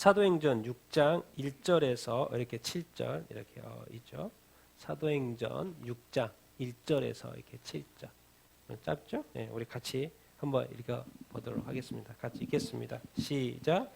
사도행전 6장 1절에서 이렇게 7절 이렇게 있죠. 사도행전 6장 1절에서 이렇게 7절. 짧죠? 네, 우리 같이 한번 읽어보도록 하겠습니다. 같이 읽겠습니다. 시작.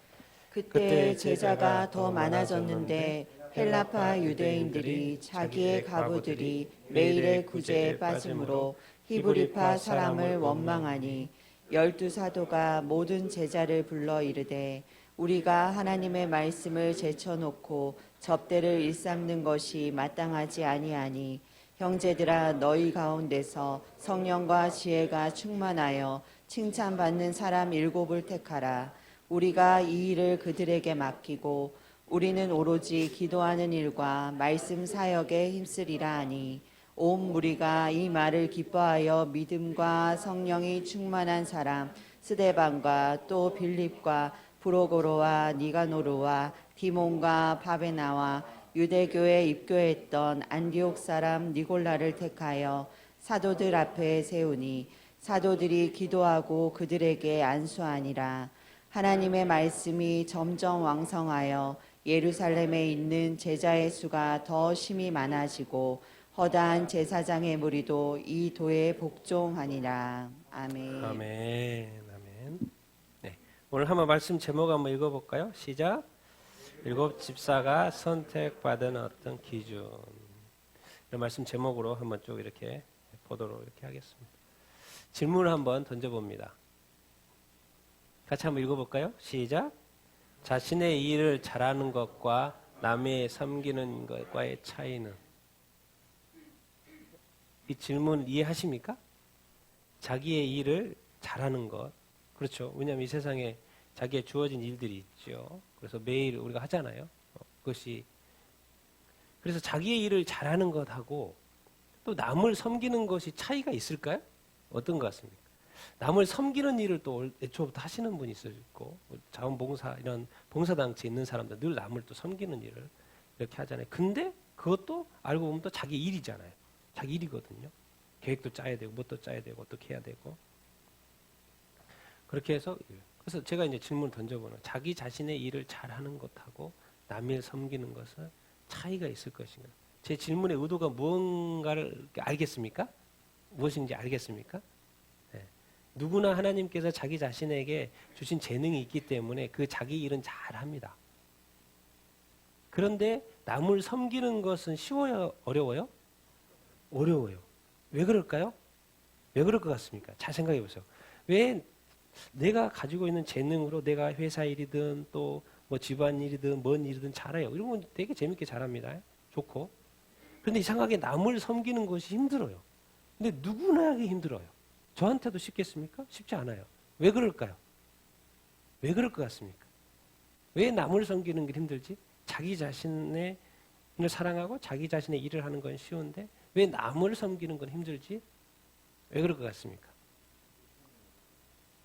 그때 제자가 더 많아졌는데 헬라파 유대인들이 자기의 가부들이 매일의 구제에 빠짐으로 히브리파 사람을 원망하니 12사도가 모든 제자를 불러 이르되 우리가 하나님의 말씀을 제쳐놓고 접대를 일삼는 것이 마땅하지 아니하니 형제들아 너희 가운데서 성령과 지혜가 충만하여 칭찬받는 사람 7을 택하라. 우리가 이 일을 그들에게 맡기고 우리는 오로지 기도하는 일과 말씀 사역에 힘쓰리라 하니 온 무리가 이 말을 기뻐하여 믿음과 성령이 충만한 사람 스데반과 또 빌립과 브로고로와 니가노르와 디몬과 바베나와 유대교에 입교했던 안디옥 사람 니골라를 택하여 사도들 앞에 세우니 사도들이 기도하고 그들에게 안수하니라. 하나님의 말씀이 점점 왕성하여 예루살렘에 있는 제자의 수가 더 심히 많아지고 허다한 제사장의 무리도 이 도에 복종하니라. 아멘. 아멘. 아멘. 네. 오늘 한번 말씀 제목 한번 읽어볼까요? 시작. 7 집사가 선택받은 어떤 기준. 이런 말씀 제목으로 한번 쭉 이렇게 보도록 이렇게 하겠습니다. 질문을 한번 던져봅니다. 같이 한번 읽어볼까요? 시작. 자신의 일을 잘하는 것과 남의 섬기는 것과의 차이는? 이 질문 이해하십니까? 자기의 일을 잘하는 것. 그렇죠. 왜냐하면 이 세상에 자기의 주어진 일들이 있죠. 그래서 매일 우리가 하잖아요. 그것이. 그래서 자기의 일을 잘하는 것하고 또 남을 섬기는 것이 차이가 있을까요? 어떤 것 같습니까? 남을 섬기는 일을 또 애초부터 하시는 분이 있을 있고, 자원봉사 이런 봉사단체에 있는 사람들 늘 남을 또 섬기는 일을 이렇게 하잖아요. 근데 그것도 알고 보면 또 자기 일이잖아요. 자기 일이거든요. 계획도 짜야 되고 뭣도 짜야 되고 어떻게 해야 되고. 그렇게 해서 그래서 제가 이제 질문을 던져보는 자기 자신의 일을 잘하는 것하고 남을 섬기는 것은 차이가 있을 것인가. 제 질문의 의도가 무언가를 알겠습니까? 무엇인지 알겠습니까? 네. 누구나 하나님께서 자기 자신에게 주신 재능이 있기 때문에 그 자기 일은 잘합니다. 그런데 남을 섬기는 것은 쉬워요? 어려워요? 어려워요. 왜 그럴까요? 왜 그럴 것 같습니까? 잘 생각해 보세요. 왜 내가 가지고 있는 재능으로 내가 회사 일이든 또 뭐 집안 일이든 뭔 일이든 잘해요. 이런 건 되게 재밌게 잘합니다. 좋고. 그런데 이상하게 남을 섬기는 것이 힘들어요. 근데 누구나 하기 힘들어요. 저한테도 쉽겠습니까? 쉽지 않아요. 왜 그럴까요? 왜 그럴 것 같습니까? 왜 남을 섬기는 게 힘들지? 자기 자신을 사랑하고 자기 자신의 일을 하는 건 쉬운데 왜 남을 섬기는 건 힘들지? 왜 그럴 것 같습니까?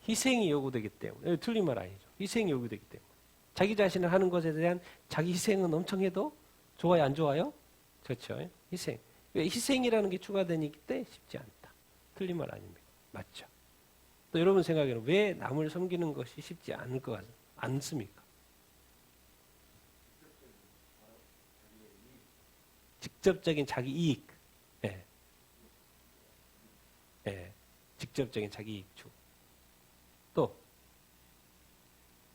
희생이 요구되기 때문에. 틀린 말 아니죠. 희생이 요구되기 때문에. 자기 자신을 하는 것에 대한 자기 희생은 엄청 해도 좋아요, 안 좋아요? 그렇죠. 희생. 왜 희생이라는 게 추가되기 때 쉽지 않다. 틀린 말 아닙니까? 맞죠. 또 여러분 생각에는 왜 남을 섬기는 것이 쉽지 않을 것 않습니까? 직접적인 자기 이익. 예. 예. 직접적인 자기 이익 추구. 또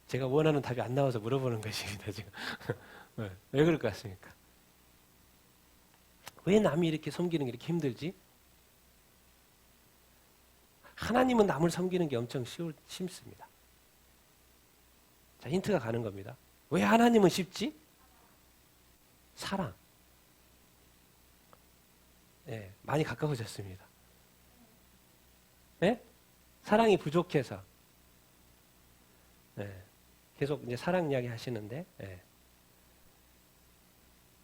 제가 원하는 답이 안 나와서 물어보는 것입니다. 지금. 왜 그럴 것 같습니까? 왜 남이 이렇게 섬기는 게 이렇게 힘들지? 하나님은 남을 섬기는 게 엄청 쉽습니다. 자, 힌트가 가는 겁니다. 왜 하나님은 쉽지? 사랑. 네, 많이 가까워졌습니다. 네? 사랑이 부족해서. 네, 계속 이제 사랑 이야기 하시는데, 네.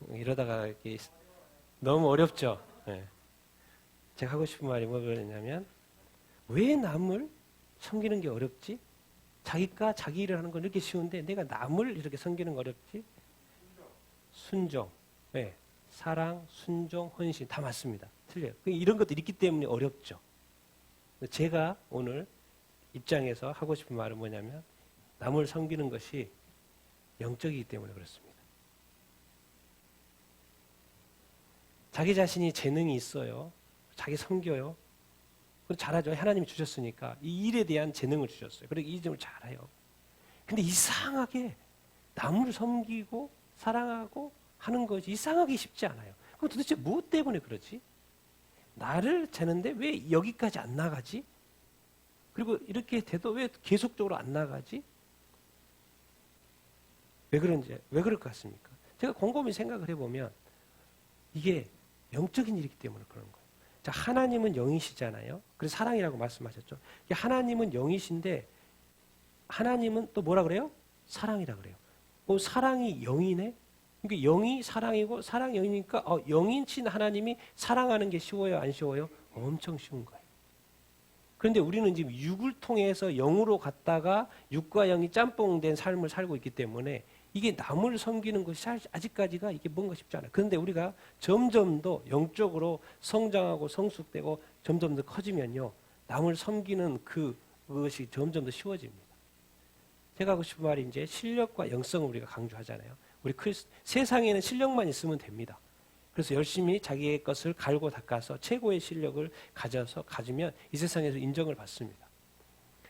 이러다가 이렇게 너무 어렵죠? 네. 제가 하고 싶은 말이 뭐냐면, 왜 남을 섬기는 게 어렵지? 자기가 자기 일을 하는 건 이렇게 쉬운데 내가 남을 이렇게 섬기는 거 어렵지? 순종. 네. 사랑, 순종, 헌신 다 맞습니다. 틀려요. 이런 것들이 있기 때문에 어렵죠. 제가 오늘 입장에서 하고 싶은 말은 뭐냐면 남을 섬기는 것이 영적이기 때문에 그렇습니다. 자기 자신이 재능이 있어요. 자기 섬겨요. 그럼 잘하죠. 하나님이 주셨으니까 이 일에 대한 재능을 주셨어요. 그리고 이 점을 잘해요. 근데 이상하게 남을 섬기고 사랑하고 하는 것이 이상하게 쉽지 않아요. 그럼 도대체 무엇 때문에 그러지? 나를 재는데 왜 여기까지 안 나가지? 그리고 이렇게 돼도 왜 계속적으로 안 나가지? 왜 그런지, 왜 그럴 것 같습니까? 제가 곰곰이 생각을 해보면 이게 영적인 일이기 때문에 그런 거예요. 자, 하나님은 영이시잖아요. 그래서 사랑이라고 말씀하셨죠. 하나님은 영이신데 하나님은 또 뭐라 그래요? 사랑이라 그래요. 사랑이 영이네? 그러니까 영이 사랑이고 사랑이 영이니까 영이신 하나님이 사랑하는 게 쉬워요? 안 쉬워요? 엄청 쉬운 거예요. 그런데 우리는 지금 육을 통해서 영으로 갔다가 육과 영이 짬뽕된 삶을 살고 있기 때문에 이게 남을 섬기는 것이 아직까지가 이게 뭔가 쉽지 않아요. 그런데 우리가 점점 더 영적으로 성장하고 성숙되고 점점 더 커지면요. 남을 섬기는 그것이 점점 더 쉬워집니다. 제가 하고 싶은 말이 이제 실력과 영성을 우리가 강조하잖아요. 우리 세상에는 실력만 있으면 됩니다. 그래서 열심히 자기의 것을 갈고 닦아서 최고의 실력을 가지면 이 세상에서 인정을 받습니다.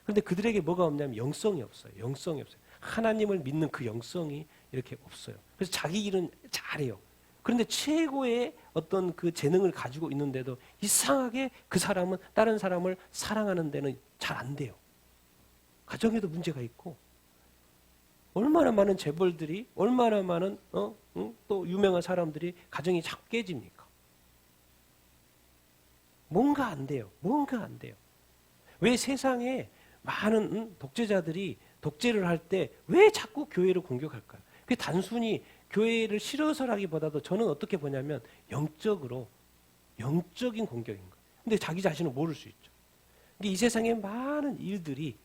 그런데 그들에게 뭐가 없냐면 영성이 없어요. 영성이 없어요. 하나님을 믿는 그 영성이 이렇게 없어요. 그래서 자기 일은 잘해요. 그런데 최고의 어떤 그 재능을 가지고 있는데도 이상하게 그 사람은 다른 사람을 사랑하는 데는 잘 안 돼요. 가정에도 문제가 있고 얼마나 많은 재벌들이 얼마나 많은 또 유명한 사람들이 가정이 자꾸 깨집니까? 뭔가 안 돼요. 뭔가 안 돼요. 왜 세상에 많은 독재자들이 독재를 할 때 왜 자꾸 교회를 공격할까요? 그게 단순히 교회를 싫어서라기보다도 저는 어떻게 보냐면 영적인 공격인 거예요. 근데 자기 자신을 모를 수 있죠. 이 세상에 많은 일들이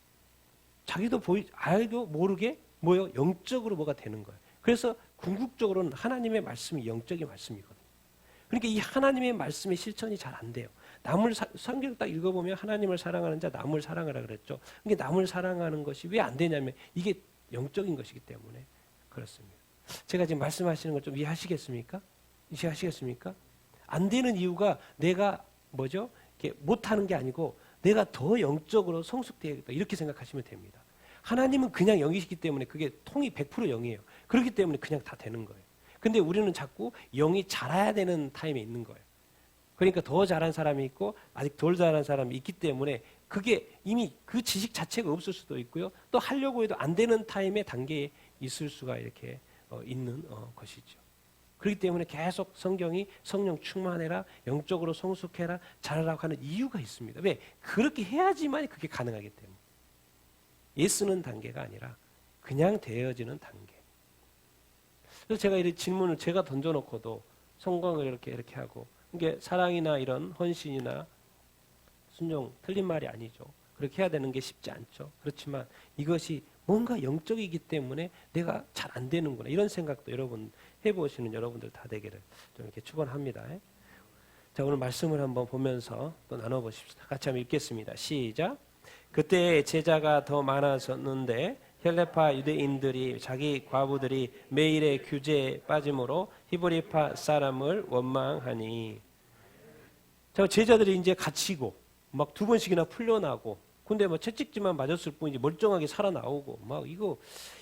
자기도 알고 모르게 영적으로 뭐가 되는 거예요. 그래서 궁극적으로는 하나님의 말씀이 영적인 말씀이거든요. 그러니까 이 하나님의 말씀의 실천이 잘 안 돼요. 성경 딱 읽어보면 하나님을 사랑하는 자 남을 사랑하라 그랬죠. 그러니까 남을 사랑하는 것이 왜 안 되냐면 이게 영적인 것이기 때문에 그렇습니다. 제가 지금 말씀하시는 걸 좀 이해하시겠습니까? 안 되는 이유가 내가 이렇게 못하는 게 아니고 내가 더 영적으로 성숙되어야겠다 이렇게 생각하시면 됩니다. 하나님은 그냥 영이시기 때문에 그게 통이 100% 영이에요. 그렇기 때문에 그냥 다 되는 거예요. 근데 우리는 자꾸 영이 자라야 되는 타임에 있는 거예요. 그러니까 더 잘한 사람이 있고 아직 덜 잘한 사람이 있기 때문에 그게 이미 그 지식 자체가 없을 수도 있고요. 또 하려고 해도 안 되는 타임의 단계에 있을 수가 이렇게 있는 것이죠. 그렇기 때문에 계속 성경이 성령 충만해라, 영적으로 성숙해라, 잘하라고 하는 이유가 있습니다. 왜? 그렇게 해야지만 그게 가능하기 때문에. 예쓰는 단계가 아니라 그냥 되어지는 단계. 그래서 제가 이 질문을 제가 던져놓고도 성공을 이렇게 하고 이게 사랑이나 이런 헌신이나 순종 틀린 말이 아니죠. 그렇게 해야 되는 게 쉽지 않죠. 그렇지만 이것이 뭔가 영적이기 때문에 내가 잘 안 되는구나 이런 생각도 여러분 해보시는 여러분들 다 되기를 좀 이렇게 축원합니다. 자, 오늘 말씀을 한번 보면서 또 나눠보십시다. 같이 한번 읽겠습니다. 시작. 그때 제자가 더 많아졌는데 헬레파 유대인들이 자기 과부들이 매일의 규제에 빠짐으로 히브리파 사람을 원망하니. 자, 제자들이 이제 갇히고 막 2번씩이나 풀려나고 근데 뭐 채찍질만 맞았을 뿐이지 멀쩡하게 살아나오고 막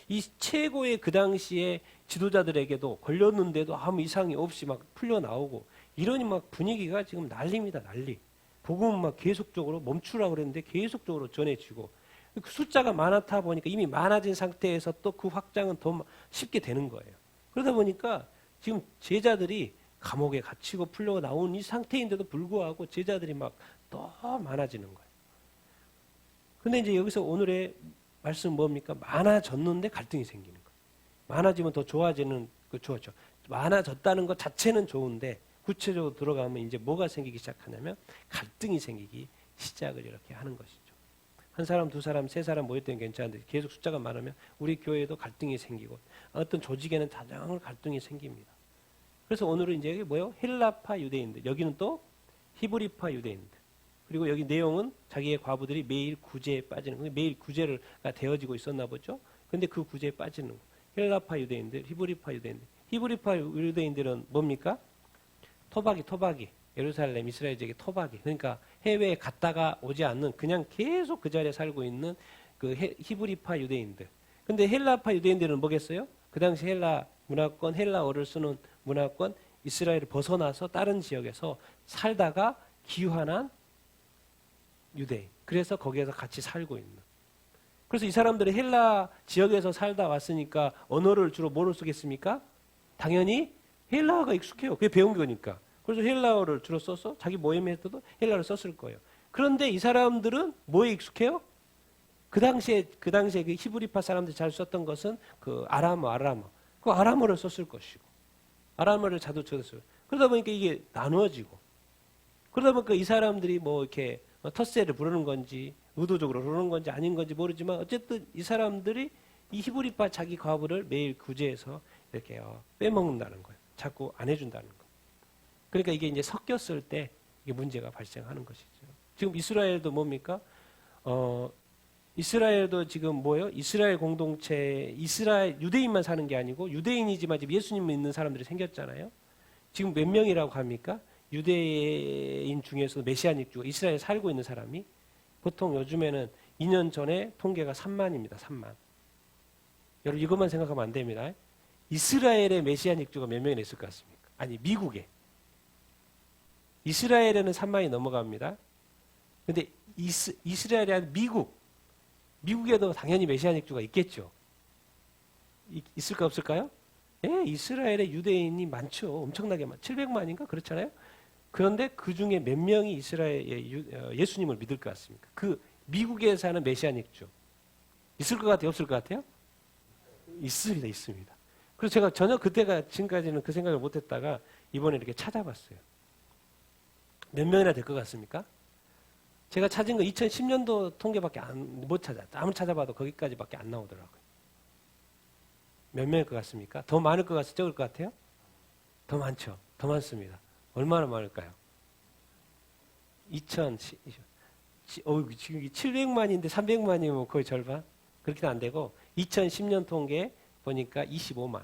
이 최고의 그 당시에 지도자들에게도 걸렸는데도 아무 이상이 없이 막 풀려나오고 이러니 막 분위기가 지금 난리입니다. 난리. 복음은 막 계속적으로 멈추라고 그랬는데 계속적으로 전해지고 그 숫자가 많다 보니까 이미 많아진 상태에서 또 그 확장은 더 쉽게 되는 거예요. 그러다 보니까 지금 제자들이 감옥에 갇히고 풀려 나온 이 상태인데도 불구하고 제자들이 막 더 많아지는 거예요. 근데 이제 여기서 오늘의 말씀 뭡니까? 많아졌는데 갈등이 생기는 거예요. 많아지면 더 좋아지는 거 좋았죠. 많아졌다는 것 자체는 좋은데 구체적으로 들어가면 이제 뭐가 생기기 시작하냐면 갈등이 생기기 시작을 이렇게 하는 것이죠. 한 사람, 두 사람, 세 사람 모일 때는 괜찮은데 계속 숫자가 많으면 우리 교회에도 갈등이 생기고 어떤 조직에는 다양한 갈등이 생깁니다. 그래서 오늘은 이제 뭐예요? 헬라파 유대인들, 여기는 또 히브리파 유대인들. 그리고 여기 내용은 자기의 과부들이 매일 구제에 빠지는 거예요. 매일 구제가 되어지고 있었나 보죠. 근데 그 구제에 빠지는 거. 헬라파 유대인들, 히브리파 유대인들. 히브리파 유대인들은 뭡니까? 토박이. 예루살렘, 이스라엘 지역의 토박이. 그러니까 해외에 갔다가 오지 않는 그냥 계속 그 자리에 살고 있는 그 히브리파 유대인들. 근데 헬라파 유대인들은 뭐겠어요? 그 당시 헬라 문화권, 헬라어를 쓰는 문화권, 이스라엘을 벗어나서 다른 지역에서 살다가 귀환한 유대인. 그래서 거기에서 같이 살고 있는. 그래서 이 사람들이 헬라 지역에서 살다 왔으니까 언어를 주로 뭐로 쓰겠습니까? 당연히 헬라어가 익숙해요. 그게 배운 거니까. 그래서 헬라어를 주로 써서 자기 모임에서도 헬라어를 썼을 거예요. 그런데 이 사람들은 뭐에 익숙해요? 그 당시에 그 히브리파 사람들이 잘 썼던 것은 그 아람어. 그 아람어를 썼을 것이고. 아람어를 자주 썼어요. 그러다 보니까 이게 나누어지고. 그러다 보니까 이 사람들이 뭐 이렇게 텃세를 부르는 건지 의도적으로 그러는 건지 아닌 건지 모르지만 어쨌든 이 사람들이 이 히브리파 자기 과부를 매일 구제해서 이렇게 빼먹는다는 거예요. 자꾸 안 해준다는 거예요. 그러니까 이게 이제 섞였을 때 이게 문제가 발생하는 것이죠. 지금 이스라엘도 뭡니까? 이스라엘도 지금 뭐예요? 이스라엘 공동체, 이스라엘 유대인만 사는 게 아니고 유대인이지만 지금 예수님 믿는 사람들이 생겼잖아요. 지금 몇 명이라고 합니까? 유대인 중에서 메시아닉 주 이스라엘에 살고 있는 사람이 보통 요즘에는 2년 전에 통계가 3만입니다. 3만. 여러분 이것만 생각하면 안 됩니다. 이스라엘의 메시아닉 주가 몇 명이나 있을 것 같습니까? 아니 미국에. 이스라엘에는 3만이 넘어갑니다. 근데 이스라엘이 아니라 미국에도 당연히 메시아닉 주가 있겠죠. 있을까 없을까요? 예, 이스라엘의 유대인이 많죠. 엄청나게 많죠. 700만인가 그렇잖아요. 그런데 그 중에 몇 명이 이스라엘의 예수님을 믿을 것 같습니까? 그 미국에 사는 메시아닉 주 있을 것 같아요? 없을 것 같아요? 있습니다. 그래서 제가 전혀 그때가 지금까지는 그 생각을 못했다가 이번에 이렇게 찾아봤어요. 몇 명이나 될 것 같습니까? 제가 찾은 거 2010년도 통계밖에 못 찾았어요. 아무리 찾아봐도 거기까지밖에 안 나오더라고요. 몇 명일 것 같습니까? 더 많을 것 같아요? 적을 것 같아요? 더 많죠. 더 많습니다. 얼마나 많을까요? 지금 700만인데 300만이면 거의 절반? 그렇게는 안 되고 2010년 통계 보니까 25만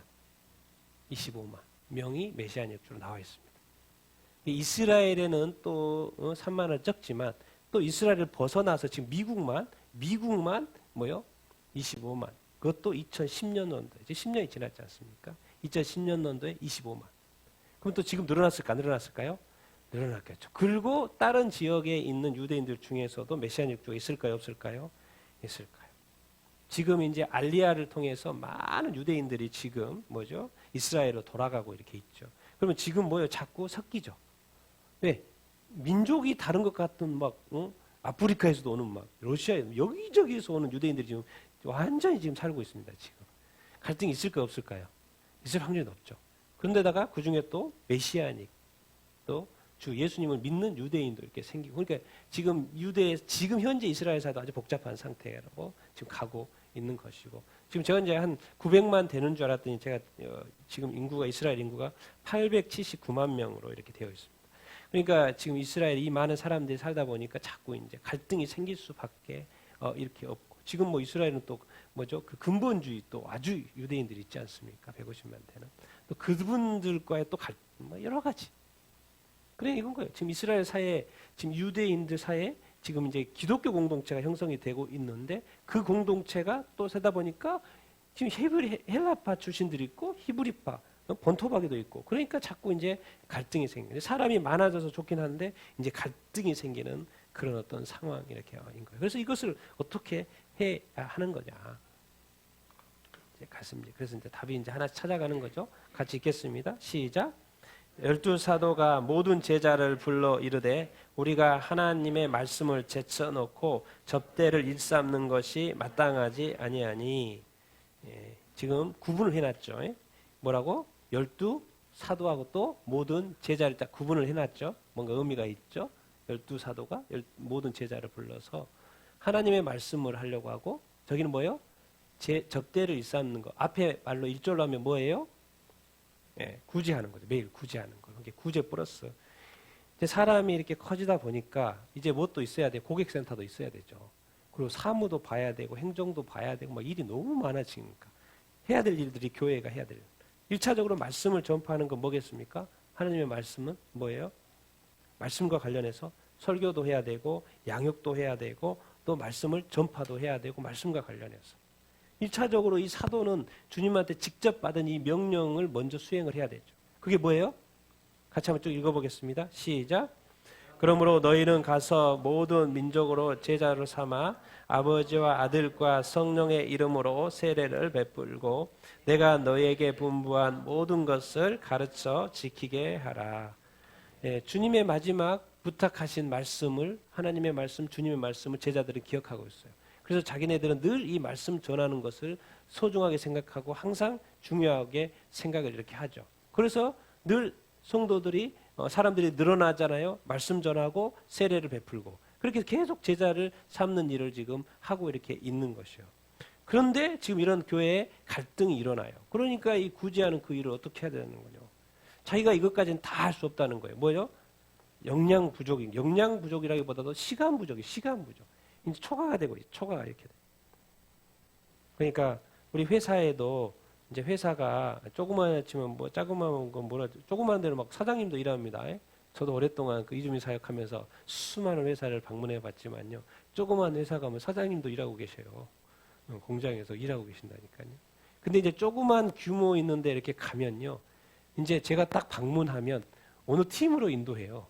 명이 메시아닉 주로 나와 있습니다. 이스라엘에는 또 3만은 적지만 또 이스라엘을 벗어나서 지금 미국만 뭐요? 25만. 그것도 2010년도에 이제 10년이 지났지 않습니까? 2010년도에 25만. 그럼 또 지금 늘어났을까? 안 늘어났을까요? 늘어났겠죠. 그리고 다른 지역에 있는 유대인들 중에서도 메시아닉 주가 있을까요? 없을까요? 있을까요? 지금 이제 알리야를 통해서 많은 유대인들이 지금 뭐죠? 이스라엘로 돌아가고 이렇게 있죠. 그러면 지금 뭐예요? 자꾸 섞이죠. 왜? 민족이 다른 것 같은 아프리카에서도 오는 러시아에 여기저기에서 오는 유대인들이 지금 완전히 지금 살고 있습니다. 지금 갈등이 있을까요? 없을까요? 있을 확률이 높죠. 그런데다가 그 중에 또 메시아닉 또 주 예수님을 믿는 유대인도 이렇게 생기고 그러니까 지금 현재 이스라엘 사도 아주 복잡한 상태라고 지금 가고 있는 것이고 지금 제가 이제 한 900만 되는 줄 알았더니 제가 지금 이스라엘 인구가 879만 명으로 이렇게 되어 있습니다. 그러니까 지금 이스라엘 이 많은 사람들이 살다 보니까 자꾸 이제 갈등이 생길 수밖에 이렇게 없고 지금 뭐 이스라엘은 또 뭐죠? 그 근본주의 또 아주 유대인들이 있지 않습니까? 150만 되는 또 그분들과의 또 여러 가지. 그래 이건 거예요. 지금 이스라엘 사회에 지금 유대인들 사이에 지금 이제 기독교 공동체가 형성이 되고 있는데 그 공동체가 또 세다 보니까 지금 헬라파 출신들이 있고 히브리파 본토박이도 있고 그러니까 자꾸 이제 갈등이 생기는 사람이 많아져서 좋긴 한데 이제 갈등이 생기는 그런 어떤 상황 이렇게 인 거예요. 그래서 이것을 어떻게 해야 하는 거냐. 이제 갔습니다. 그래서 이제 답이 이제 하나씩 찾아가는 거죠. 같이 읽겠습니다. 시작. 12사도가 모든 제자를 불러 이르되 우리가 하나님의 말씀을 제쳐놓고 접대를 일삼는 것이 마땅하지 아니하니 지금 구분을 해놨죠. 뭐라고? 12사도하고 또 모든 제자를 딱 구분을 해놨죠. 뭔가 의미가 있죠. 12사도가 모든 제자를 불러서 하나님의 말씀을 하려고 하고 저기는 뭐예요? 접대를 일삼는 거. 앞에 말로 1절로 하면 뭐예요? 구제하는 거죠. 매일 구제하는 거. 이게 구제 플러스. 이제 사람이 이렇게 커지다 보니까 이제 뭣도 있어야 돼. 고객센터도 있어야 되죠. 그리고 사무도 봐야 되고 행정도 봐야 되고 막 일이 너무 많아지니까 해야 될 일들이 교회가 해야 돼요. 1차적으로 말씀을 전파하는 건 뭐겠습니까? 하나님의 말씀은 뭐예요? 말씀과 관련해서 설교도 해야 되고 양육도 해야 되고 또 말씀을 전파도 해야 되고 말씀과 관련해서 1차적으로 이 사도는 주님한테 직접 받은 이 명령을 먼저 수행을 해야 되죠. 그게 뭐예요? 같이 한번 쭉 읽어보겠습니다. 시작. 그러므로 너희는 가서 모든 민족으로 제자를 삼아 아버지와 아들과 성령의 이름으로 세례를 베풀고 내가 너희에게 분부한 모든 것을 가르쳐 지키게 하라. 예, 주님의 마지막 부탁하신 말씀을 하나님의 말씀, 주님의 말씀을 제자들은 기억하고 있어요. 그래서 자기네들은 늘 이 말씀 전하는 것을 소중하게 생각하고 항상 중요하게 생각을 이렇게 하죠. 그래서 늘 성도들이 사람들이 늘어나잖아요. 말씀 전하고 세례를 베풀고 그렇게 계속 제자를 삼는 일을 지금 하고 이렇게 있는 것이요. 그런데 지금 이런 교회에 갈등이 일어나요. 그러니까 이 구제하는 그 일을 어떻게 해야 되는 거냐. 자기가 이것까지는 다 할 수 없다는 거예요. 뭐예요? 역량 부족이, 역량 부족이라기보다도 시간 부족이, 시간 부족. 이제 초과가 되고 있어요. 초과가 이렇게 돼. 그러니까 우리 회사에도 이제 회사가 조그만 치면 뭐 작그만 건 뭐라 조그만 데는 막 사장님도 일합니다. 저도 오랫동안 그 이주민 사역하면서 수많은 회사를 방문해 봤지만요. 조그만 회사 가면 사장님도 일하고 계셔요. 공장에서 일하고 계신다니까요. 근데 이제 조그만 규모 있는데 이렇게 가면요. 이제 제가 딱 방문하면 어느 팀으로 인도해요.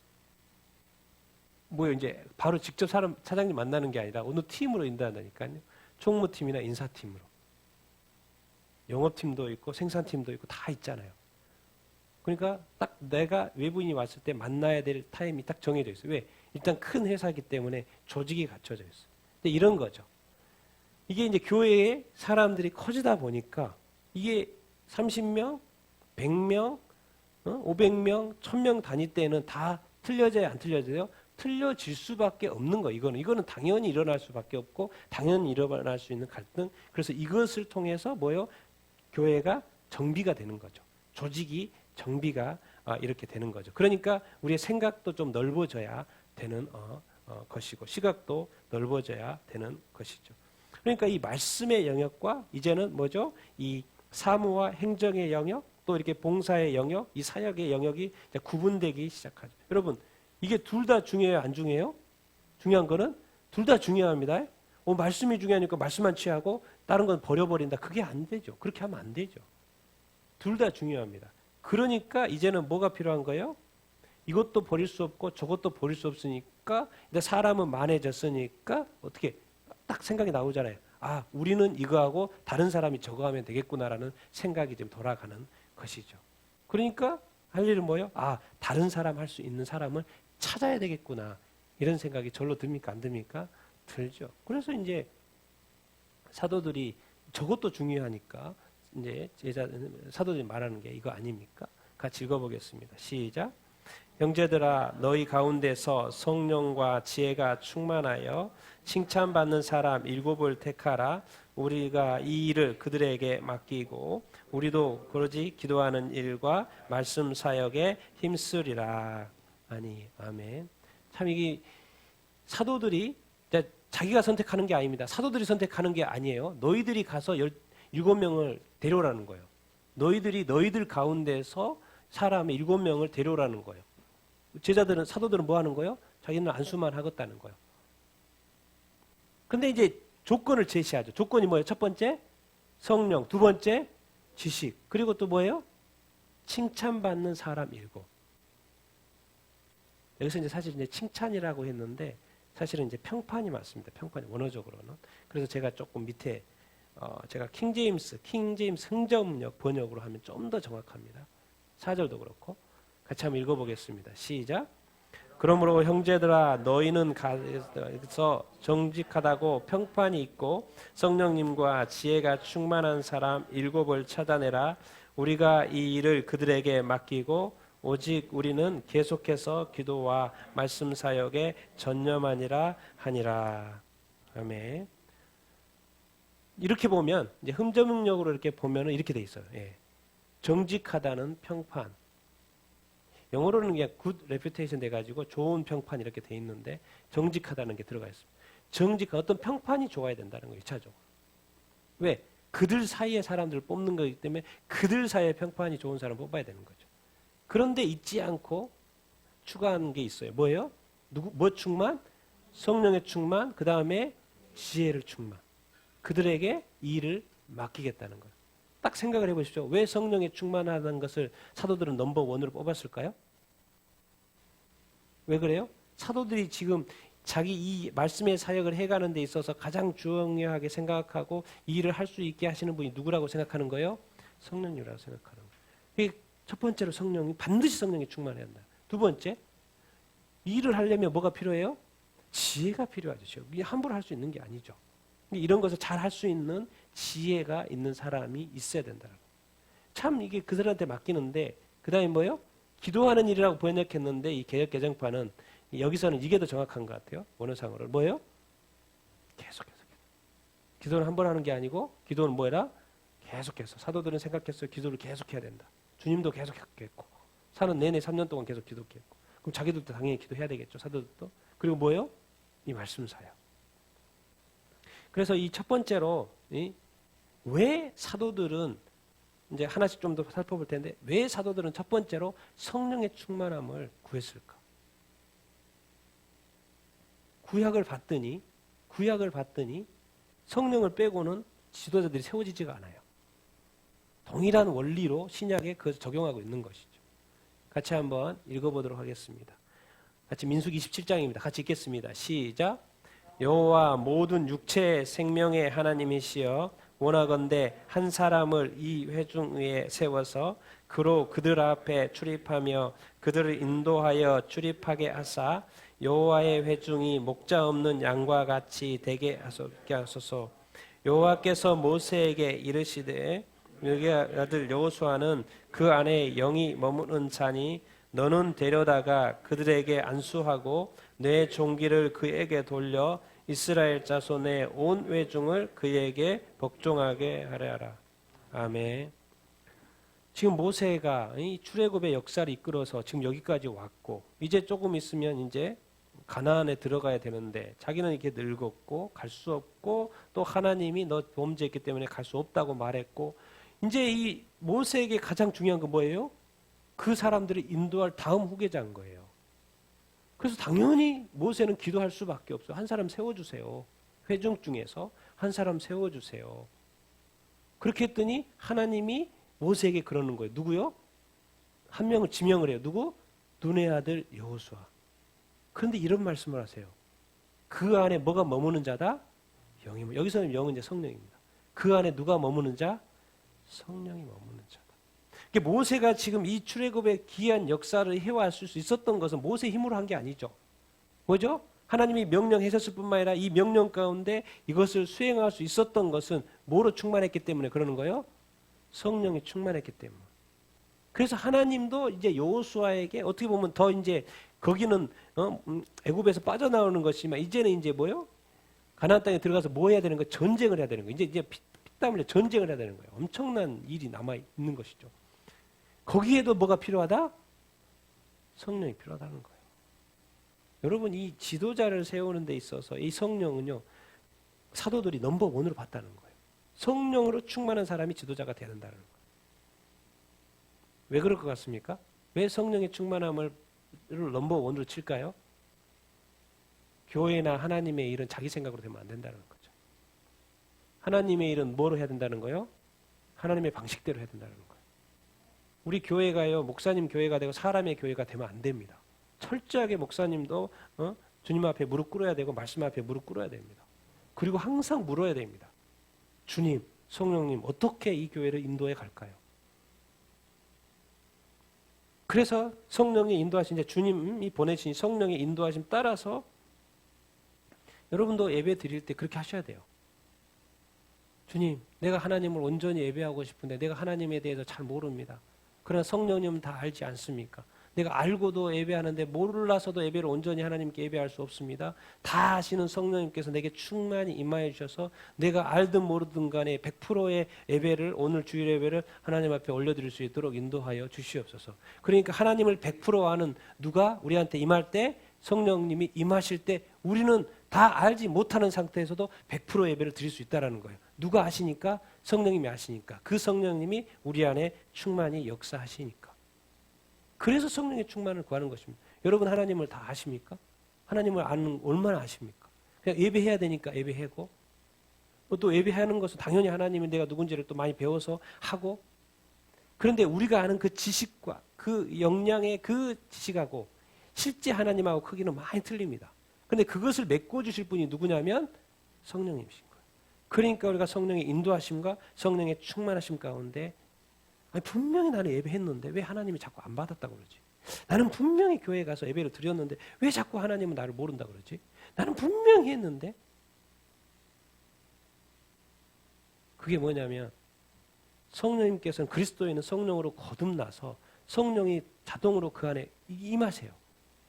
뭐요? 이제 바로 직접 사장님 만나는 게 아니라 어느 팀으로 인도한다니까요. 총무팀이나 인사팀으로. 영업팀도 있고 생산팀도 있고 다 있잖아요. 그러니까 딱 내가 외부인이 왔을 때 만나야 될 타임이 딱 정해져 있어요. 왜? 일단 큰 회사이기 때문에 조직이 갖춰져 있어요. 근데 이런 거죠. 이게 이제 교회에 사람들이 커지다 보니까 이게 30명, 100명, 500명, 1000명 단위 때는 다 틀려져야 안 틀려져요? 틀려질 수밖에 없는 거. 이거는 당연히 일어날 수밖에 없고 당연히 일어날 수 있는 갈등. 그래서 이것을 통해서 뭐요? 교회가 정비가 되는 거죠. 조직이 정비가 이렇게 되는 거죠. 그러니까 우리의 생각도 좀 넓어져야 되는 것이고 시각도 넓어져야 되는 것이죠. 그러니까 이 말씀의 영역과 이제는 뭐죠? 이 사무와 행정의 영역 또 이렇게 봉사의 영역, 이 사역의 영역이 이제 구분되기 시작하죠. 여러분 이게 둘 다 중요해요? 안 중요해요? 중요한 거는 둘 다 중요합니다. 말씀이 중요하니까 말씀만 취하고 다른 건 버려버린다. 그게 안 되죠. 그렇게 하면 안 되죠. 둘 다 중요합니다. 그러니까 이제는 뭐가 필요한 거예요? 이것도 버릴 수 없고 저것도 버릴 수 없으니까 근데 사람은 만해졌으니까 어떻게 딱 생각이 나오잖아요. 아, 우리는 이거하고 다른 사람이 저거 하면 되겠구나라는 생각이 좀 돌아가는 것이죠. 그러니까 할 일은 뭐예요? 아, 다른 사람 할 수 있는 사람을 찾아야 되겠구나. 이런 생각이 절로 듭니까? 안 듭니까? 들죠. 그래서 이제 사도들이 저것도 중요하니까 이제 사도들이 말하는 게 이거 아닙니까? 같이 읽어보겠습니다. 시작. 형제들아 너희 가운데서 성령과 지혜가 충만하여 칭찬받는 사람 7을 택하라. 우리가 이 일을 그들에게 맡기고 우리도 그러지 기도하는 일과 말씀 사역에 힘쓰리라. 아멘. 참 이게 사도들이 자기가 선택하는 게 아닙니다. 사도들이 선택하는 게 아니에요. 너희들이 가서 7명을 데려오라는 거예요. 너희들 가운데서 사람의 7명을 데려오라는 거예요. 사도들은 뭐 하는 거예요? 자기는 안수만 하겠다는 거예요. 근데 이제 조건을 제시하죠. 조건이 뭐예요? 첫 번째, 성령. 두 번째, 지식. 그리고 또 뭐예요? 칭찬받는 사람 7. 여기서 이제 사실 이제 칭찬이라고 했는데 사실은 이제 평판이 맞습니다. 평판이 원어적으로는. 그래서 제가 조금 밑에 제가 킹제임스 흥점역 번역으로 하면 좀 더 정확합니다. 4절도 그렇고 같이 한번 읽어보겠습니다. 시작. 그러므로 형제들아 너희는 가서 정직하다고 평판이 있고 성령님과 지혜가 충만한 사람 7을 찾아내라. 우리가 이 일을 그들에게 맡기고 오직 우리는 계속해서 기도와 말씀 사역에 전념하니라 하니라. 아멘. 이렇게 보면 이제 흠점응력으로 이렇게 보면은 이렇게 돼 있어요. 예. 정직하다는 평판. 영어로는 그냥 good reputation 돼가지고 좋은 평판 이렇게 돼 있는데 정직하다는 게 들어가 있습니다. 어떤 평판이 좋아야 된다는 거예요. 1차적으로. 왜? 그들 사이의 사람들을 뽑는 거기 때문에 그들 사이의 평판이 좋은 사람 뽑아야 되는 거죠. 그런데 잊지 않고 추가하는 게 있어요. 뭐예요? 뭐 충만? 성령의 충만, 그 다음에 지혜를 충만. 그들에게 이 일을 맡기겠다는 거예요. 딱 생각을 해보십시오. 왜 성령에 충만하다는 것을 사도들은 넘버 원으로 뽑았을까요? 왜 그래요? 사도들이 지금 자기 이 말씀의 사역을 해가는 데 있어서 가장 중요하게 생각하고 이 일을 할 수 있게 하시는 분이 누구라고 생각하는 거예요? 성령이라고 생각하는 거예요. 첫 번째로 성령이 반드시 성령에 충만해야 한다. 두 번째, 이 일을 하려면 뭐가 필요해요? 지혜가 필요하죠. 이게 함부로 할 수 있는 게 아니죠. 이런 것을 잘 할 수 있는 지혜가 있는 사람이 있어야 된다는 거예요. 참 이게 그들한테 맡기는데 그 다음에 뭐예요? 기도하는 일이라고 번역했는데 이 개역 개정판은 여기서는 이게 더 정확한 것 같아요. 원어상으로. 뭐예요? 계속해서. 기도는 한 번 하는 게 아니고 기도는 뭐라? 계속해서. 사도들은 생각했어요. 기도를 계속해야 된다. 주님도 계속했고 사는 내내 3년 동안 계속 기도했고 그럼 자기들도 당연히 기도해야 되겠죠. 사도들도. 그리고 뭐예요? 이 말씀 사역. 그래서 이 첫 번째로 왜 사도들은 이제 하나씩 좀 더 살펴볼 텐데 왜 사도들은 첫 번째로 성령의 충만함을 구했을까? 구약을 봤더니 성령을 빼고는 지도자들이 세워지지가 않아요. 동일한 원리로 신약에 그것을 적용하고 있는 것이죠. 같이 한번 읽어보도록 하겠습니다. 같이 민수기 27장입니다. 같이 읽겠습니다. 시작. 여호와 모든 육체의 생명의 하나님이시여 원하건대 한 사람을 이 회중 위에 세워서 그로 그들 앞에 출입하며 그들을 인도하여 출입하게 하사 여호와의 회중이 목자 없는 양과 같이 되게 하소서. 여호와께서 모세에게 이르시되 너의 아들 여호수아는 그 안에 영이 머무는 자니 너는 데려다가 그들에게 안수하고 내 종기를 그에게 돌려 이스라엘 자손의 온 회중을 그에게 복종하게 하려라. 아멘. 지금 모세가 이 출애굽의 역사를 이끌어서 지금 여기까지 왔고 이제 조금 있으면 이제 가나안에 들어가야 되는데 자기는 이렇게 늙었고 갈 수 없고 또 하나님이 너 범죄했기 때문에 갈 수 없다고 말했고 이제 이 모세에게 가장 중요한 건 뭐예요? 그 사람들을 인도할 다음 후계자인 거예요. 그래서 당연히 모세는 기도할 수밖에 없어요. 한 사람 세워주세요. 회중 중에서 한 사람 세워주세요. 그렇게 했더니 하나님이 모세에게 그러는 거예요. 누구요? 한 명을 지명을 해요. 누구? 눈의 아들 여호수아. 그런데 이런 말씀을 하세요. 그 안에 뭐가 머무는 자다? 영이. 여기서는 영은 이제 성령입니다. 그 안에 누가 머무는 자? 성령이 머무는 자다. 모세가 지금 이 출애굽의 귀한 역사를 해왔을 수 있었던 것은 모세 힘으로 한 게 아니죠. 뭐죠? 하나님이 명령하셨을 뿐만 아니라 이 명령 가운데 이것을 수행할 수 있었던 것은 뭐로 충만했기 때문에 그러는 거예요? 성령이 충만했기 때문에. 그래서 하나님도 이제 여호수아에게 어떻게 보면 더 이제 거기는 애굽에서 빠져나오는 것이지만 이제는 이제 뭐요? 가나안 땅에 들어가서 뭐 해야 되는 거? 전쟁을 해야 되는 거. 이제 피땀 흘려 전쟁을 해야 되는 거예요. 엄청난 일이 남아 있는 것이죠. 거기에도 뭐가 필요하다? 성령이 필요하다는 거예요. 여러분 이 지도자를 세우는 데 있어서 이 성령은요. 사도들이 넘버 원으로 봤다는 거예요. 성령으로 충만한 사람이 지도자가 되야 된다는 거예요. 왜 그럴 것 같습니까? 왜 성령의 충만함을 넘버 원으로 칠까요? 교회나 하나님의 일은 자기 생각으로 되면 안 된다는 거죠. 하나님의 일은 뭐로 해야 된다는 거예요? 하나님의 방식대로 해야 된다는 거예요. 우리 교회가요, 목사님 교회가 되고 사람의 교회가 되면 안 됩니다. 철저하게 목사님도 주님 앞에 무릎 꿇어야 되고 말씀 앞에 무릎 꿇어야 됩니다. 그리고 항상 물어야 됩니다. 주님, 성령님 어떻게 이 교회를 인도해 갈까요? 그래서 성령의 인도하신 이제 주님이 보내신 성령의 인도하심 따라서 여러분도 예배 드릴 때 그렇게 하셔야 돼요. 주님, 내가 하나님을 온전히 예배하고 싶은데 내가 하나님에 대해서 잘 모릅니다. 그러나 성령님은 다 알지 않습니까? 내가 알고도 예배하는데 몰라서도 예배를 온전히 하나님께 예배할 수 없습니다. 다 아시는 성령님께서 내게 충만히 임하여 주셔서 내가 알든 모르든 간에 100%의 예배를 오늘 주일 예배를 하나님 앞에 올려드릴 수 있도록 인도하여 주시옵소서. 그러니까 하나님을 100% 아는 누가 우리한테 임할 때 성령님이 임하실 때 우리는 다 알지 못하는 상태에서도 100% 예배를 드릴 수 있다는 거예요. 누가 아시니까? 성령님이 아시니까. 그 성령님이 우리 안에 충만히 역사하시니까. 그래서 성령의 충만을 구하는 것입니다. 여러분 하나님을 다 아십니까? 하나님을 아는 얼마나 아십니까? 그냥 예배해야 되니까 예배하고 또 예배하는 것은 당연히 하나님이 내가 누군지를 또 많이 배워서 하고 그런데 우리가 아는 그 지식과 그 역량의 그 지식하고 실제 하나님하고 크기는 많이 틀립니다. 그런데 그것을 메꿔주실 분이 누구냐면 성령님이신 거예요. 그러니까 우리가 성령의 인도하심과 성령의 충만하심 가운데 아니 분명히 나는 예배했는데 왜 하나님이 자꾸 안 받았다고 그러지? 나는 분명히 교회에 가서 예배를 드렸는데 왜 자꾸 하나님은 나를 모른다 그러지? 나는 분명히 했는데 그게 뭐냐면 성령님께서는 그리스도인은 성령으로 거듭나서 성령이 자동으로 그 안에 임하세요.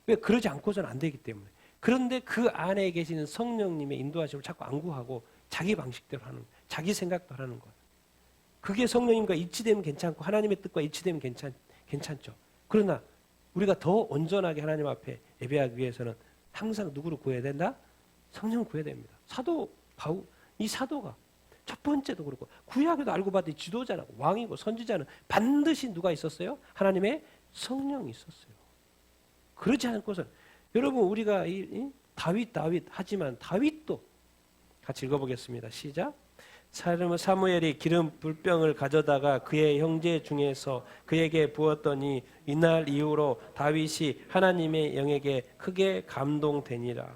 왜 그러지 않고서는 안 되기 때문에. 그런데 그 안에 계시는 성령님의 인도하심을 자꾸 안 구하고 자기 방식대로 하는 거예요. 자기 생각대로 하는 거예요. 그게 성령님과 일치되면 괜찮고 하나님의 뜻과 일치되면 괜찮죠. 그러나 우리가 더 온전하게 하나님 앞에 예배하기 위해서는 항상 누구를 구해야 된다? 성령을 구해야 됩니다. 이 사도가 첫 번째도 그렇고 구약에도 알고 봤더니 지도자라고 왕이고 선지자는 반드시 누가 있었어요? 하나님의 성령이 있었어요. 그렇지 않고서 여러분 우리가 다윗 하지만 다윗도 같이 읽어보겠습니다. 시작. 사무엘이 기름 불병을 가져다가 그의 형제 중에서 그에게 부었더니 이날 이후로 다윗이 하나님의 영에게 크게 감동되니라.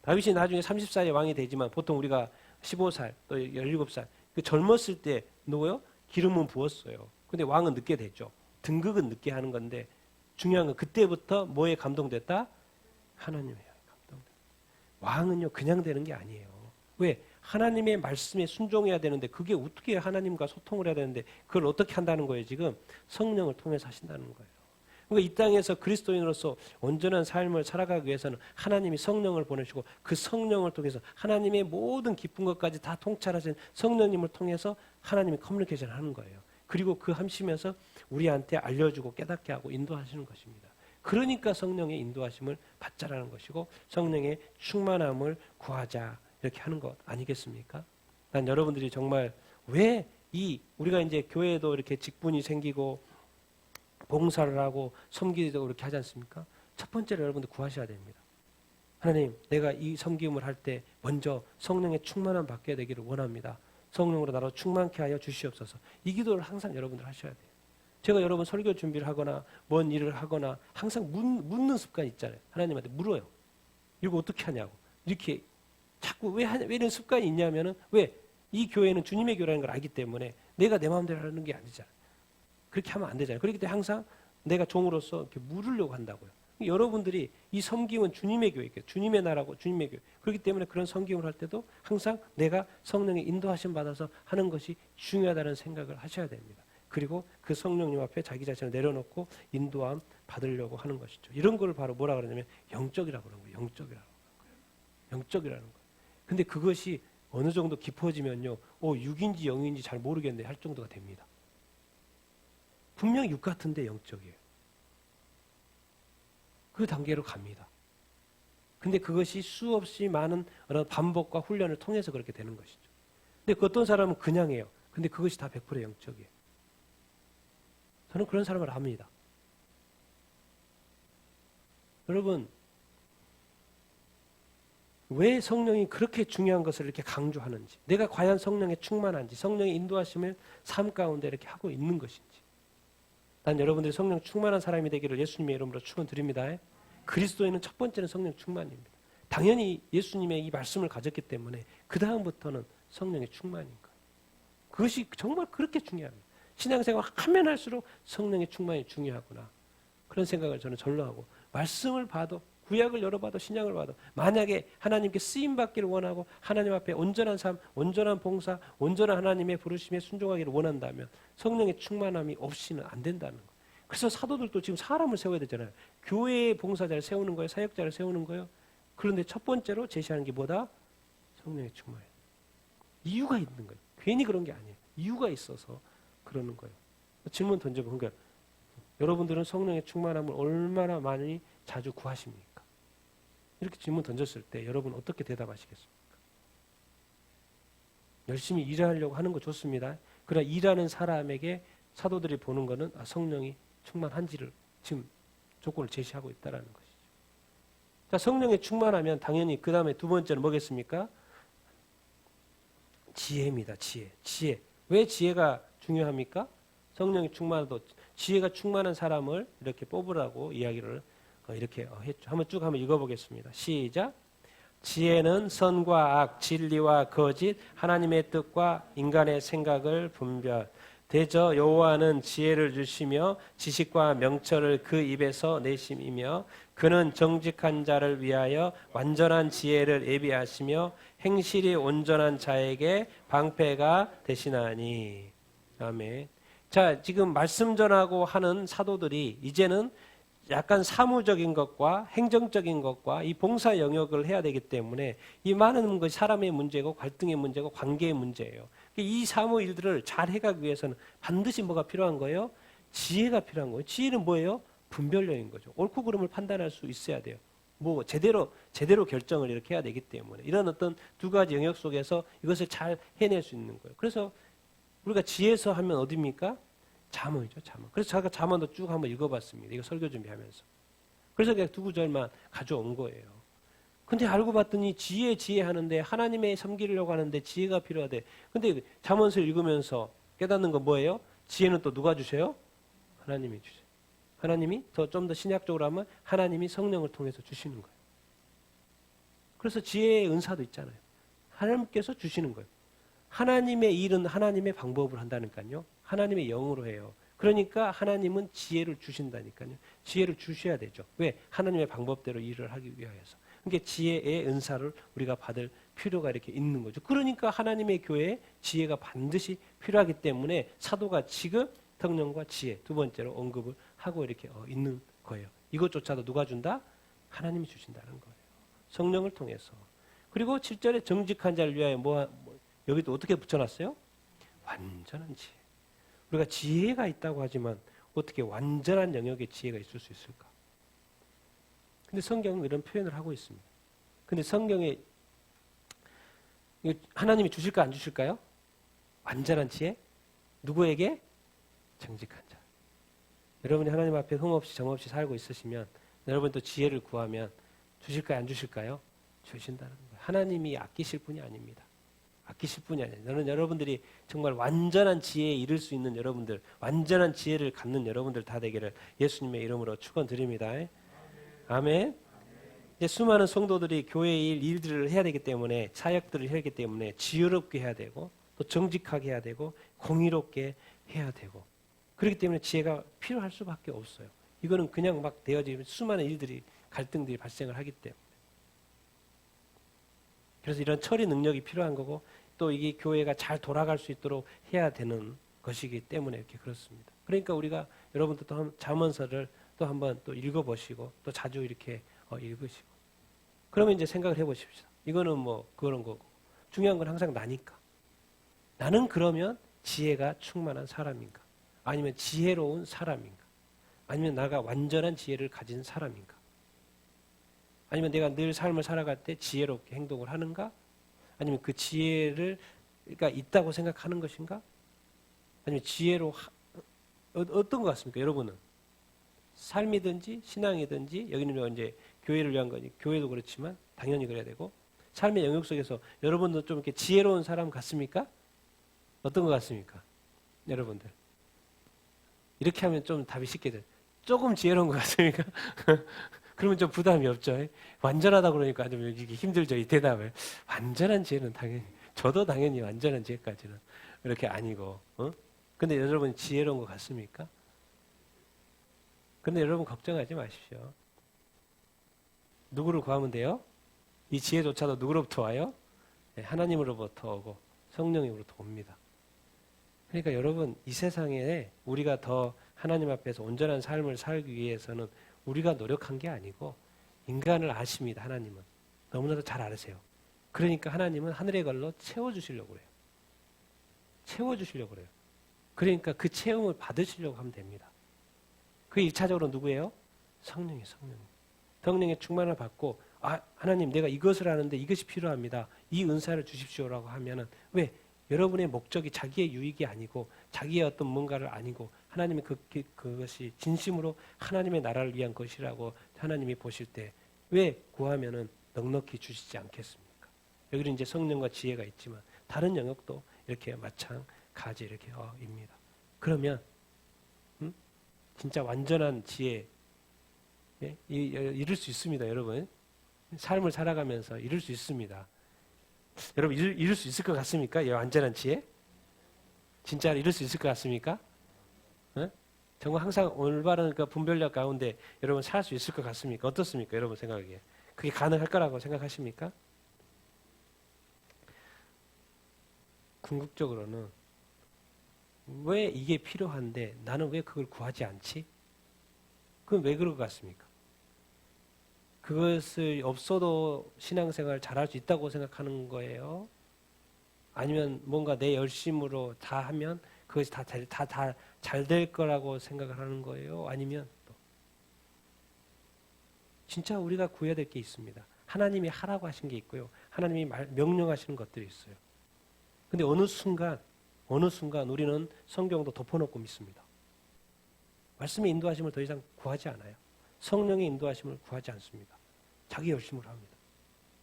다윗이 나중에 30살에 왕이 되지만 보통 우리가 15살 또 17살 그 젊었을 때 누구요? 기름은 부었어요. 근데 왕은 늦게 됐죠. 등극은 늦게 하는 건데 중요한 건 그때부터 뭐에 감동됐다? 하나님의 감동됐다. 왕은요 그냥 되는 게 아니에요. 왜? 하나님의 말씀에 순종해야 되는데 그게 어떻게 하나님과 소통을 해야 되는데 그걸 어떻게 한다는 거예요? 지금 성령을 통해서 하신다는 거예요. 그러니까 이 땅에서 그리스도인으로서 온전한 삶을 살아가기 위해서는 하나님이 성령을 보내시고 그 성령을 통해서 하나님의 모든 기쁜 것까지 다 통찰하신 성령님을 통해서 하나님이 커뮤니케이션을 하는 거예요. 그리고 그 함시면서 우리한테 알려주고 깨닫게 하고 인도하시는 것입니다. 그러니까 성령의 인도하심을 받자라는 것이고 성령의 충만함을 구하자 이렇게 하는 것 아니겠습니까? 난 여러분들이 정말 왜 우리가 이제 교회에도 이렇게 직분이 생기고 봉사를 하고 섬기도 그렇게 하지 않습니까? 첫 번째로 여러분들 구하셔야 됩니다. 하나님, 내가 이 섬김을 할 때 먼저 성령의 충만함 받게 되기를 원합니다. 성령으로 나로 충만케 하여 주시옵소서. 이 기도를 항상 여러분들 하셔야 돼요. 제가 여러분 설교 준비를 하거나 뭔 일을 하거나 항상 묻는 습관이 있잖아요. 하나님한테 물어요. 이거 어떻게 하냐고. 이렇게 자꾸 왜 이런 습관이 있냐면은 왜? 이 교회는 주님의 교회라는 걸 알기 때문에 내가 내 마음대로 하는 게 아니잖아요. 그렇게 하면 안 되잖아요. 그렇기 때문에 항상 내가 종으로서 이렇게 물으려고 한다고요. 여러분들이 이 섬김은 주님의 교회예요. 주님의 나라고 주님의 교회. 그렇기 때문에 그런 섬김을 할 때도 항상 내가 성령의 인도하심 받아서 하는 것이 중요하다는 생각을 하셔야 됩니다. 그리고 그 성령님 앞에 자기 자신을 내려놓고 인도함 받으려고 하는 것이죠. 이런 걸 바로 뭐라 그러냐면 영적이라고 그러는 거예요. 영적이라는 거예요. 근데 그것이 어느 정도 깊어지면요. 6인지 0인지 잘 모르겠네 할 정도가 됩니다. 분명히 6 같은데 영적이에요. 그 단계로 갑니다. 근데 그것이 수없이 많은 반복과 훈련을 통해서 그렇게 되는 것이죠. 근데 그 어떤 사람은 그냥 해요. 근데 그것이 다 100% 영적이에요. 저는 그런 사람을 압니다. 여러분, 왜 성령이 그렇게 중요한 것을 이렇게 강조하는지, 내가 과연 성령에 충만한지, 성령의 인도하심을 삶 가운데 이렇게 하고 있는 것인지. 난 여러분들이 성령 충만한 사람이 되기를 예수님의 이름으로 축원드립니다. 그리스도인은 첫 번째는 성령 충만입니다. 당연히 예수님의 이 말씀을 가졌기 때문에 그 다음부터는 성령의 충만인 거예요. 그것이 정말 그렇게 중요합니다. 신앙생활 하면 할수록 성령의 충만이 중요하구나. 그런 생각을 저는 절로 하고 말씀을 봐도 구약을 열어봐도 신약을 봐도 만약에 하나님께 쓰임받기를 원하고 하나님 앞에 온전한 삶, 온전한 봉사, 온전한 하나님의 부르심에 순종하기를 원한다면 성령의 충만함이 없이는 안 된다는 거예요. 그래서 사도들도 지금 사람을 세워야 되잖아요. 교회의 봉사자를 세우는 거예요. 사역자를 세우는 거예요. 그런데 첫 번째로 제시하는 게 뭐다? 성령의 충만이에요. 이유가 있는 거예요. 괜히 그런 게 아니에요. 이유가 있어서 그러는 거예요. 질문 던져보면 그러니까 여러분들은 성령의 충만함을 얼마나 많이 자주 구하십니까? 이렇게 질문 던졌을 때 여러분 어떻게 대답하시겠습니까? 열심히 일하려고 하는 거 좋습니다. 그러나 일하는 사람에게 사도들이 보는 거는 성령이 충만한지를 지금 조건을 제시하고 있다는 것이죠. 자, 성령에 충만하면 당연히 그 다음에 두 번째는 뭐겠습니까? 지혜입니다. 지혜. 왜 지혜가 중요합니까? 성령이 충만해도 지혜가 충만한 사람을 이렇게 뽑으라고 이야기를 이렇게 했죠. 한번 읽어보겠습니다. 시작. 지혜는 선과 악, 진리와 거짓, 하나님의 뜻과 인간의 생각을 분별. 대저 여호와는 지혜를 주시며 지식과 명철을 그 입에서 내심이며 그는 정직한 자를 위하여 완전한 지혜를 예비하시며 행실이 온전한 자에게 방패가 되시나니. 아멘. 자, 지금 말씀 전하고 하는 사도들이 이제는 약간 사무적인 것과 행정적인 것과 이 봉사 영역을 해야 되기 때문에 이 많은 것이 사람의 문제고 갈등의 문제고 관계의 문제예요. 이 사무 일들을 잘 해가기 위해서는 반드시 뭐가 필요한 거예요? 지혜가 필요한 거예요. 지혜는 뭐예요? 분별력인 거죠. 옳고 그름을 판단할 수 있어야 돼요. 뭐 제대로 결정을 이렇게 해야 되기 때문에 이런 어떤 두 가지 영역 속에서 이것을 잘 해낼 수 있는 거예요. 그래서 우리가 지혜서 하면 어디입니까? 잠언이죠, 잠언. 그래서 제가 잠언도 쭉 한번 읽어봤습니다. 이거 설교 준비하면서. 그래서 그냥 두 구절만 가져온 거예요. 근데 알고 봤더니 지혜 하는데 하나님의 섬기려고 하는데 지혜가 필요하대. 근데 잠언서 읽으면서 깨닫는 건 뭐예요? 지혜는 또 누가 주세요? 하나님이 주세요. 하나님이 좀 더 신약적으로 하면 하나님이 성령을 통해서 주시는 거예요. 그래서 지혜의 은사도 있잖아요. 하나님께서 주시는 거예요. 하나님의 일은 하나님의 방법으로 한다니까요. 하나님의 영으로 해요. 그러니까 하나님은 지혜를 주신다니까요. 지혜를 주셔야 되죠. 왜? 하나님의 방법대로 일을 하기 위하여서. 그러니까 지혜의 은사를 우리가 받을 필요가 이렇게 있는 거죠. 그러니까 하나님의 교회에 지혜가 반드시 필요하기 때문에 사도가 지금 성령과 지혜 두 번째로 언급을 하고 이렇게 있는 거예요. 이것조차도 누가 준다? 하나님이 주신다는 거예요. 성령을 통해서. 그리고 7절에 정직한 자를 위하여 여기도 어떻게 붙여놨어요? 완전한 지혜. 우리가 지혜가 있다고 하지만 어떻게 완전한 영역의 지혜가 있을 수 있을까? 근데 성경은 이런 표현을 하고 있습니다. 근데 성경에 하나님이 주실까 안 주실까요? 완전한 지혜? 누구에게? 정직한 자. 여러분이 하나님 앞에 흠없이 정없이 살고 있으시면 여러분 또 지혜를 구하면 주실까요 안 주실까요? 주신다는 거예요. 하나님이 아끼실 분이 아닙니다. 아끼실 분이 아니에요. 저는 여러분들이 정말 완전한 지혜에 이를 수 있는 여러분들, 완전한 지혜를 갖는 여러분들 다 되기를 예수님의 이름으로 축원드립니다. 아멘. 이제 수많은 성도들이 교회의 일들을 해야 되기 때문에 사역들을 해야 되기 때문에 지혜롭게 해야 되고 또 정직하게 해야 되고 공의롭게 해야 되고 그렇기 때문에 지혜가 필요할 수밖에 없어요. 이거는 그냥 막 되어지면 수많은 일들이 갈등들이 발생을 하기 때문에 그래서 이런 처리 능력이 필요한 거고 또 이게 교회가 잘 돌아갈 수 있도록 해야 되는 것이기 때문에 이렇게 그렇습니다. 그러니까 우리가 여러분도 또 잠언서를 또 한번 또 읽어보시고 또 자주 이렇게 읽으시고 그러면 이제 생각을 해보십시오. 이거는 뭐 그런 거고 중요한 건 항상 나니까 나는 그러면 지혜가 충만한 사람인가 아니면 지혜로운 사람인가 아니면 나가 완전한 지혜를 가진 사람인가 아니면 내가 늘 삶을 살아갈 때 지혜롭게 행동을 하는가 아니면 그 지혜를 그러니까 있다고 생각하는 것인가 아니면 지혜로 어떤 것 같습니까 여러분은 삶이든지 신앙이든지 여기는 이제 교회를 위한 거니 교회도 그렇지만 당연히 그래야 되고 삶의 영역 속에서 여러분도 좀 이렇게 지혜로운 사람 같습니까? 어떤 것 같습니까? 여러분들 이렇게 하면 좀 답이 쉽게 돼요. 조금 지혜로운 것 같습니까? 그러면 좀 부담이 없죠. 완전하다 그러니까 좀 이게 힘들죠. 이 대답을 완전한 지혜는 당연히 저도 당연히 완전한 지혜까지는 이렇게 아니고 근데 여러분 지혜로운 것 같습니까? 근데 여러분 걱정하지 마십시오. 누구를 구하면 돼요? 이 지혜조차도 누구로부터 와요? 네, 하나님으로부터 오고 성령으로부터 옵니다. 그러니까 여러분 이 세상에 우리가 더 하나님 앞에서 온전한 삶을 살기 위해서는 우리가 노력한 게 아니고 인간을 아십니다. 하나님은. 너무나도 잘 아세요. 그러니까 하나님은 하늘의 걸로 채워주시려고 그래요. 채워주시려고 그래요. 그러니까 그 채움을 받으시려고 하면 됩니다. 그게 1차적으로 누구예요? 성령이에요. 성령의 충만을 받고 하나님 내가 이것을 하는데 이것이 필요합니다. 이 은사를 주십시오라고 하면은 왜? 여러분의 목적이 자기의 유익이 아니고 자기의 어떤 뭔가를 아니고 하나님의 그것이 진심으로 하나님의 나라를 위한 것이라고 하나님이 보실 때 왜 구하면은 넉넉히 주시지 않겠습니까? 여기는 이제 성령과 지혜가 있지만 다른 영역도 이렇게 마찬가지 이렇게 입니다. 그러면 진짜 완전한 지혜 이룰 수 있습니다, 여러분. 삶을 살아가면서 이룰 수 있습니다. 여러분 이룰 수 있을 것 같습니까? 이 완전한 지혜? 진짜 이룰 수 있을 것 같습니까? 정말 항상 올바른 그 분별력 가운데 여러분 살 수 있을 것 같습니까? 어떻습니까? 여러분 생각하기에 그게 가능할 거라고 생각하십니까? 궁극적으로는 왜 이게 필요한데 나는 왜 그걸 구하지 않지? 그건 왜 그럴 것 같습니까? 그것을 없어도 신앙생활 잘할 수 있다고 생각하는 거예요? 아니면 뭔가 내 열심으로 다 하면 그것이 다 잘 될 거라고 생각을 하는 거예요? 아니면 또 진짜 우리가 구해야 될 게 있습니다. 하나님이 하라고 하신 게 있고요. 하나님이 명령하시는 것들이 있어요. 근데 어느 순간 우리는 성경도 덮어놓고 믿습니다. 말씀의 인도하심을 더 이상 구하지 않아요. 성령의 인도하심을 구하지 않습니다. 자기 열심으로 합니다.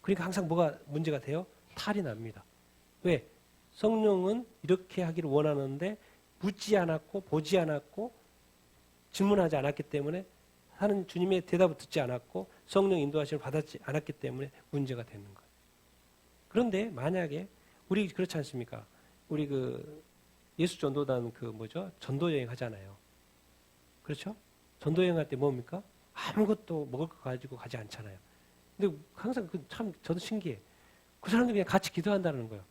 그러니까 항상 뭐가 문제가 돼요? 탈이 납니다. 왜? 성령은 이렇게 하기를 원하는데 묻지 않았고 보지 않았고 질문하지 않았기 때문에 하는 주님의 대답을 듣지 않았고 성령 인도하심을 받지 않았기 때문에 문제가 되는 거예요. 그런데 만약에 우리 그렇지 않습니까? 우리 그 예수 전도단 전도 여행 하잖아요. 그렇죠? 전도 여행 할 때 뭡니까? 아무것도 먹을 거 가지고 가지 않잖아요. 근데 항상 참 저도 신기해. 그 사람들이 그냥 같이 기도한다는 거예요.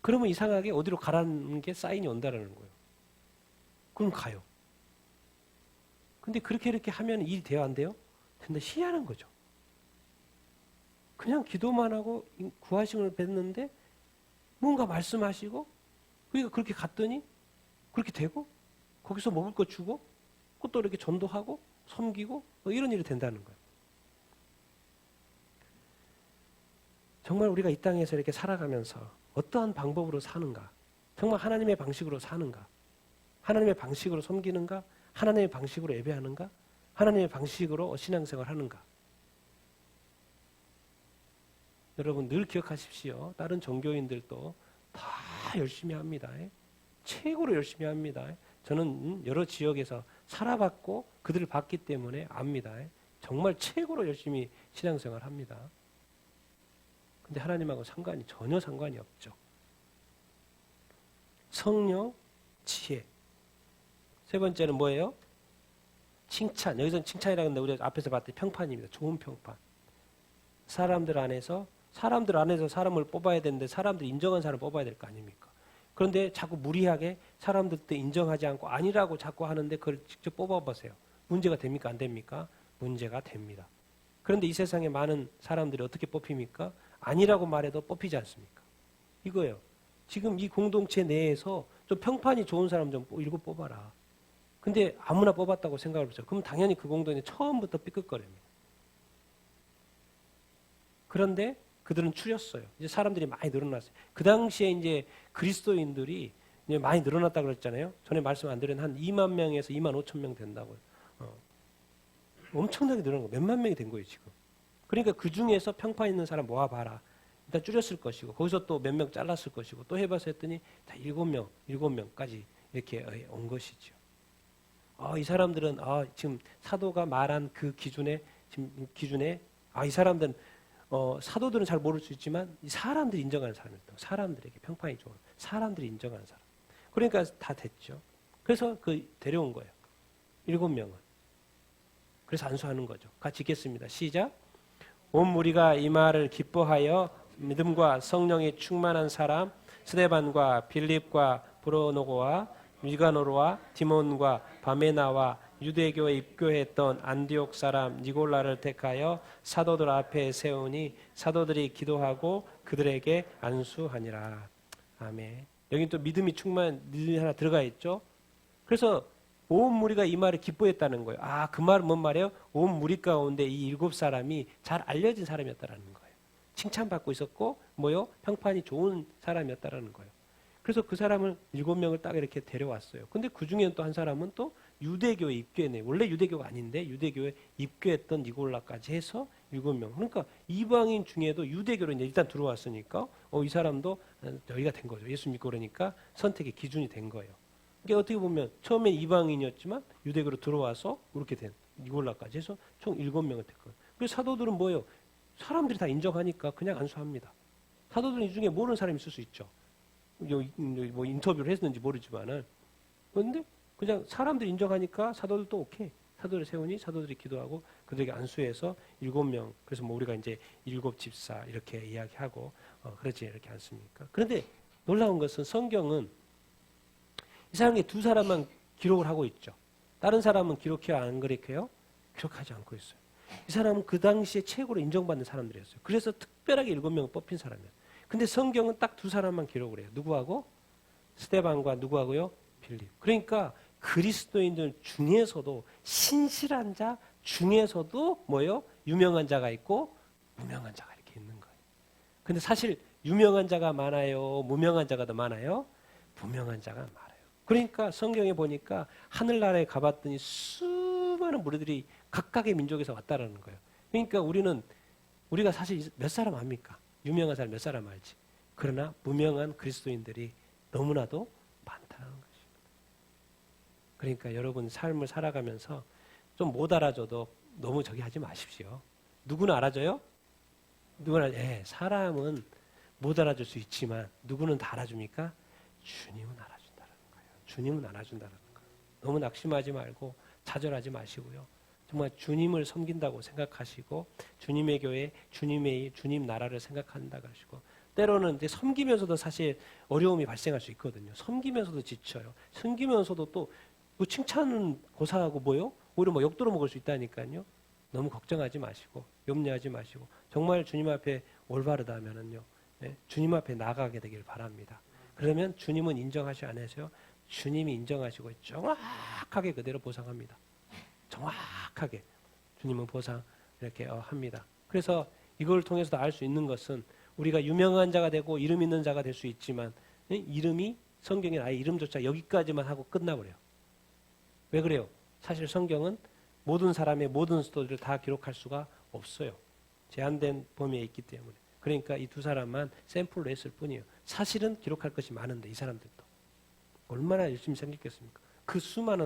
그러면 이상하게 어디로 가라는 게 사인이 온다라는 거예요. 그럼 가요. 근데 이렇게 하면 일이 돼요, 안 돼요? 근데 희한한 거죠. 그냥 기도만 하고 구하심을 뵀는데 뭔가 말씀하시고 우리가 그렇게 갔더니 그렇게 되고 거기서 먹을 거 주고 또 이렇게 전도하고 섬기고 이런 일이 된다는 거예요. 정말 우리가 이 땅에서 이렇게 살아가면서 어떠한 방법으로 사는가? 정말 하나님의 방식으로 사는가? 하나님의 방식으로 섬기는가? 하나님의 방식으로 예배하는가? 하나님의 방식으로 신앙생활 하는가? 여러분 늘 기억하십시오. 다른 종교인들도 다 열심히 합니다. 최고로 열심히 합니다. 저는 여러 지역에서 살아봤고 그들을 봤기 때문에 압니다. 정말 최고로 열심히 신앙생활 합니다. 근데 하나님하고 전혀 상관이 없죠. 성령, 지혜. 세 번째는 뭐예요? 칭찬. 여기서는 칭찬이라고 하는데 우리가 앞에서 봤더니 평판입니다. 좋은 평판. 사람들 안에서 사람을 뽑아야 되는데 사람들이 인정한 사람을 뽑아야 될 거 아닙니까? 그런데 자꾸 무리하게 사람들도 인정하지 않고 아니라고 자꾸 하는데 그걸 직접 뽑아보세요. 문제가 됩니까? 안 됩니까? 문제가 됩니다. 그런데 이 세상에 많은 사람들이 어떻게 뽑힙니까? 아니라고 말해도 뽑히지 않습니까? 이거예요. 지금 이 공동체 내에서 좀 평판이 좋은 사람 좀 일곱 뽑아라. 근데 아무나 뽑았다고 생각을 해보세요. 그럼 당연히 그 공동체 처음부터 삐끗거립니다. 그런데 그들은 추렸어요. 이제 사람들이 많이 늘어났어요. 그 당시에 이제 그리스도인들이 이제 많이 늘어났다 그랬잖아요. 전에 말씀 안 드린 한 2만 명에서 2만 5천 명 된다고요. 엄청나게 늘어난 거. 몇만 명이 된 거예요, 지금. 그러니까 그 중에서 평판 있는 사람 모아봐라. 일단 줄였을 것이고, 거기서 또 몇 명 잘랐을 것이고, 또 해봐서 했더니 다 7명까지 이렇게 온 것이죠. 이 사람들은, 지금 사도가 말한 그 기준에, 이 사람들은, 사도들은 잘 모를 수 있지만, 이 사람들이 인정하는 사람이었다. 사람들에게 평판이 좋은, 사람들이 인정하는 사람. 그러니까 다 됐죠. 그래서 데려온 거예요. 7명은. 그래서 안수하는 거죠. 같이 읽겠습니다. 시작. 온 무리가 이 말을 기뻐하여 믿음과 성령이 충만한 사람 스데반과 빌립과 브로노고와 니가노르와 디몬과 바메나와 유대교에 입교했던 안디옥 사람 니골라를 택하여 사도들 앞에 세우니 사도들이 기도하고 그들에게 안수하니라. 아멘. 여기 또 믿음이 하나 들어가 있죠. 그래서 온 무리가 이 말을 기뻐했다는 거예요. 그 말은 뭔 말이에요? 온 무리 가운데 이 7사람이 잘 알려진 사람이었다라는 거예요. 칭찬받고 있었고 평판이 좋은 사람이었다라는 거예요. 그래서 그 사람을 7명을 딱 이렇게 데려왔어요. 근데 그 중에는 또 한 사람은 또 유대교에 입교했네. 원래 유대교가 아닌데 유대교에 입교했던 니골라까지 해서 7명. 그러니까 이방인 중에도 유대교로 이제 일단 들어왔으니까 이 사람도 여기가 된 거죠. 예수 믿고 그러니까 선택의 기준이 된 거예요. 그러니까 어떻게 보면 처음에 이방인이었지만 유대교로 들어와서 그렇게 된 니골라까지 해서 총 7명을 됐거든요. 그래서 사도들은 뭐예요? 사람들이 다 인정하니까 그냥 안수합니다. 사도들 이 중에 모르는 사람이 있을 수 있죠. 뭐 인터뷰를 했는지 모르지만은. 그런데 그냥 사람들이 인정하니까 사도들도 오케이. 사도를 세우니 사도들이 기도하고 그들에게 안수해서 7명. 그래서 뭐 우리가 이제 7집사 이렇게 이야기하고 그러지 이렇게 않습니까? 그런데 놀라운 것은 성경은 이 사람이 2사람만 기록을 하고 있죠. 다른 사람은 기록해요? 안 기록해요? 기록하지 않고 있어요. 이 사람은 그 당시에 최고로 인정받는 사람들이었어요. 그래서 특별하게 7명을 뽑힌 사람이에요. 근데 성경은 딱 2사람만 기록을 해요. 누구하고? 스데반과 누구하고요? 빌립. 그러니까 그리스도인들 중에서도 신실한 자 중에서도 뭐요? 유명한 자가 있고 무명한 자가 이렇게 있는 거예요. 근데 사실 유명한 자가 많아요? 무명한 자가 더 많아요? 무명한 자가 많아요. 그러니까 성경에 보니까 하늘나라에 가봤더니 수많은 무리들이 각각의 민족에서 왔다라는 거예요. 그러니까 우리가 사실 몇 사람 압니까? 유명한 사람 몇 사람 알지. 그러나 무명한 그리스도인들이 너무나도 많다는 것입니다. 그러니까 여러분 삶을 살아가면서 좀 못 알아줘도 너무 저기 하지 마십시오. 누구는 알아줘요? 사람은 못 알아줄 수 있지만 누구는 다 알아줍니까? 주님은 알아준다는 거예요. 주님은 알아준다는 거예요. 너무 낙심하지 말고 좌절하지 마시고요. 정말 주님을 섬긴다고 생각하시고 주님의 교회, 주님 나라를 생각한다 그러시고 때로는 이제 섬기면서도 사실 어려움이 발생할 수 있거든요. 섬기면서도 지쳐요. 섬기면서도 또 뭐 칭찬은 고사하고 뭐요? 오히려 뭐 욕도로 먹을 수 있다니까요. 너무 걱정하지 마시고 염려하지 마시고 정말 주님 앞에 올바르다면은요. 주님 앞에 나가게 되길 바랍니다. 그러면 주님은 인정하시 안 하세요? 주님이 인정하시고 정확하게 그대로 보상합니다. 정확하게 주님은 보상 이렇게 합니다. 그래서 이걸 통해서도 알 수 있는 것은 우리가 유명한 자가 되고 이름 있는 자가 될 수 있지만 이름이 성경에 아예 이름조차 여기까지만 하고 끝나버려요. 왜 그래요? 사실 성경은 모든 사람의 모든 스토리를 다 기록할 수가 없어요. 제한된 범위에 있기 때문에. 그러니까 이 2사람만 샘플로 했을 뿐이에요. 사실은 기록할 것이 많은데 이 사람들도 얼마나 열심히 생겼겠습니까? 그 수만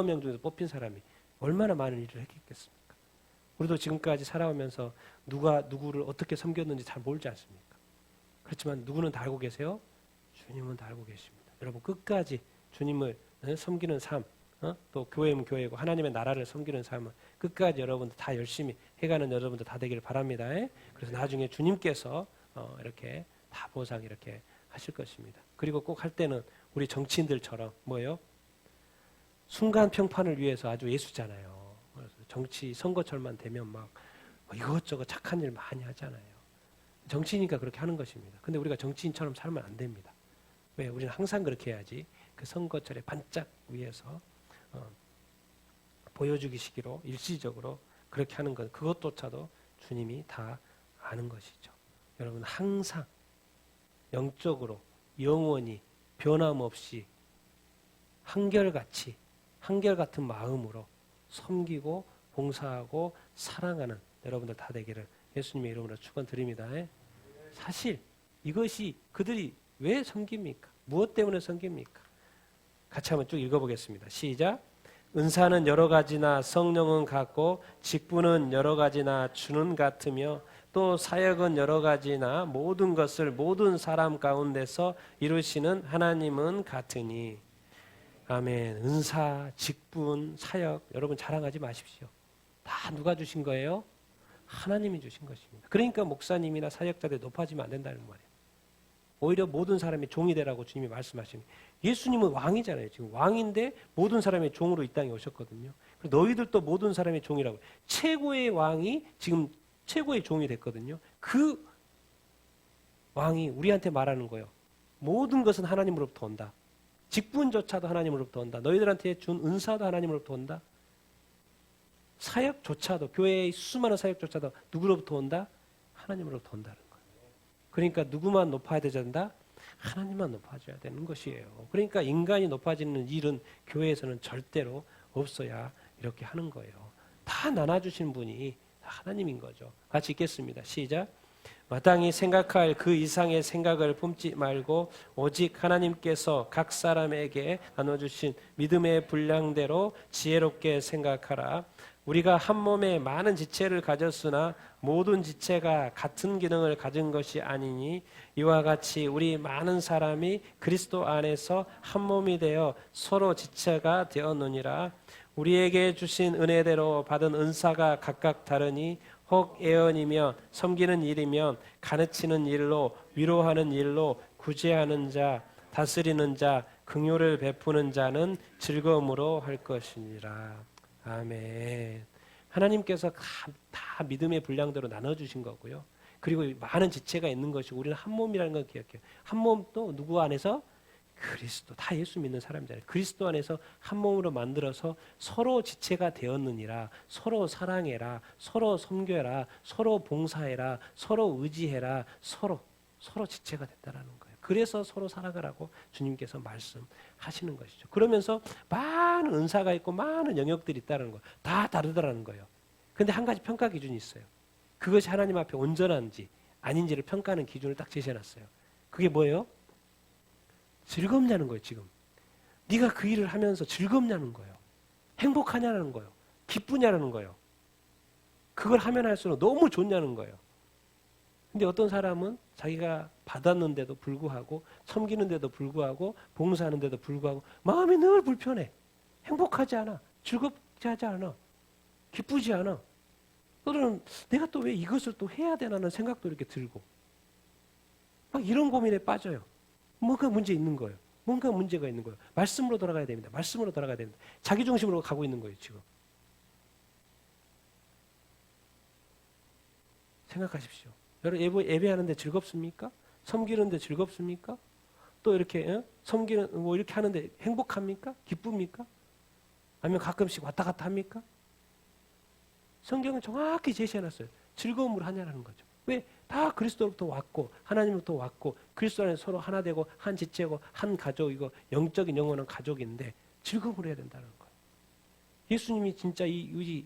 명 중에서 뽑힌 사람이 얼마나 많은 일을 했겠습니까? 우리도 지금까지 살아오면서 누가 누구를 어떻게 섬겼는지 잘 모르지 않습니까? 그렇지만 누구는 다 알고 계세요? 주님은 다 알고 계십니다. 여러분 끝까지 주님을 섬기는 삶, 또 교회면 교회고 하나님의 나라를 섬기는 삶은 끝까지 여러분들 다 열심히 해가는 여러분들 다 되기를 바랍니다. 그래서 나중에 주님께서 이렇게 다 보상 이렇게 하실 것입니다. 그리고 꼭 할 때는 우리 정치인들처럼 뭐예요? 순간 평판을 위해서 아주 예수잖아요. 그래서 정치 선거철만 되면 막 이것저것 착한 일 많이 하잖아요. 정치니까 그렇게 하는 것입니다. 근데 우리가 정치인처럼 살면 안 됩니다. 왜? 우리는 항상 그렇게 해야지. 그 선거철에 반짝 위해서 보여주기 시기로 일시적으로 그렇게 하는 것 그것조차도 주님이 다 아는 것이죠. 여러분 항상 영적으로 영원히 변함없이 한결같은 마음으로 섬기고 봉사하고 사랑하는 여러분들 다 되기를 예수님의 이름으로 축원드립니다. 사실 이것이 그들이 왜 섬깁니까? 무엇 때문에 섬깁니까? 같이 한번 쭉 읽어보겠습니다. 시작. 은사는 여러 가지나 성령은 같고 직분은 여러 가지나 주는 같으며 또 사역은 여러 가지나 모든 것을 모든 사람 가운데서 이루시는 하나님은 같으니. 아멘. 은사, 직분, 사역 여러분 자랑하지 마십시오. 다 누가 주신 거예요? 하나님이 주신 것입니다. 그러니까 목사님이나 사역자들 높아지면 안 된다는 말이에요. 오히려 모든 사람의 종이 되라고 주님이 말씀하시는. 예수님은 왕이잖아요. 지금 왕인데 모든 사람의 종으로 이 땅에 오셨거든요. 너희들도 모든 사람의 종이라고. 최고의 왕이 지금 최고의 종이 됐거든요. 그 왕이 우리한테 말하는 거예요. 모든 것은 하나님으로부터 온다. 직분조차도 하나님으로부터 온다. 너희들한테 준 은사도 하나님으로부터 온다. 사역조차도 교회의 수많은 사역조차도 누구로부터 온다? 하나님으로부터 온다는 거예요. 그러니까 누구만 높아야 된다? 하나님만 높아져야 되는 것이에요. 그러니까 인간이 높아지는 일은 교회에서는 절대로 없어야 이렇게 하는 거예요. 다 나눠주신 분이 하나님인 거죠. 같이 읽겠습니다. 시작. 마땅히 생각할 그 이상의 생각을 품지 말고 오직 하나님께서 각 사람에게 나눠주신 믿음의 분량대로 지혜롭게 생각하라. 우리가 한 몸에 많은 지체를 가졌으나 모든 지체가 같은 기능을 가진 것이 아니니 이와 같이 우리 많은 사람이 그리스도 안에서 한 몸이 되어 서로 지체가 되었느니라. 우리에게 주신 은혜대로 받은 은사가 각각 다르니 혹 예언이면 섬기는 일이면 가르치는 일로 위로하는 일로 구제하는 자 다스리는 자 긍휼을 베푸는 자는 즐거움으로 할 것이니라. 아멘. 하나님께서 다 믿음의 분량대로 나눠주신 거고요. 그리고 많은 지체가 있는 것이고 우리는 한 몸이라는 걸 기억해요. 한 몸도 누구 안에서? 그리스도. 다 예수 믿는 사람이잖아요. 그리스도 안에서 한 몸으로 만들어서 서로 지체가 되었느니라. 서로 사랑해라. 서로 섬겨라. 서로 봉사해라. 서로 의지해라. 서로 지체가 됐다라는 거예요. 그래서 서로 살아가라고 주님께서 말씀하시는 것이죠. 그러면서 많은 은사가 있고 많은 영역들이 있다는 거예요. 다 다르다라는 거예요. 근데 한 가지 평가 기준이 있어요. 그것이 하나님 앞에 온전한지 아닌지를 평가하는 기준을 딱 제시해놨어요. 그게 뭐예요? 즐겁냐는 거예요. 지금 네가 그 일을 하면서 즐겁냐는 거예요. 행복하냐는 거예요. 기쁘냐는 거예요. 그걸 하면 할수록 너무 좋냐는 거예요. 근데 어떤 사람은 자기가 받았는데도 불구하고 섬기는데도 불구하고 봉사하는데도 불구하고 마음이 늘 불편해. 행복하지 않아. 즐겁지 하지 않아. 기쁘지 않아. 또는 내가 또 왜 이것을 또 해야 되나는 생각도 이렇게 들고 막 이런 고민에 빠져요. 뭔가 문제 있는 거예요. 뭔가 문제가 있는 거예요. 말씀으로 돌아가야 됩니다. 말씀으로 돌아가야 됩니다. 자기 중심으로 가고 있는 거예요. 지금. 생각하십시오. 여러분 예배하는데 즐겁습니까? 섬기는데 즐겁습니까? 또 이렇게 섬기는 뭐 이렇게 하는데 행복합니까? 기쁩니까? 아니면 가끔씩 왔다 갔다 합니까? 성경은 정확히 제시해놨어요. 즐거움으로 하냐라는 거죠. 왜? 다 그리스도로부터 왔고 하나님으로부터 왔고 그리스도 안에 서로 하나 되고 한 지체고 한 가족이고 영적인 영원한 가족인데 즐거움으로 해야 된다는 거예요. 예수님이 진짜 이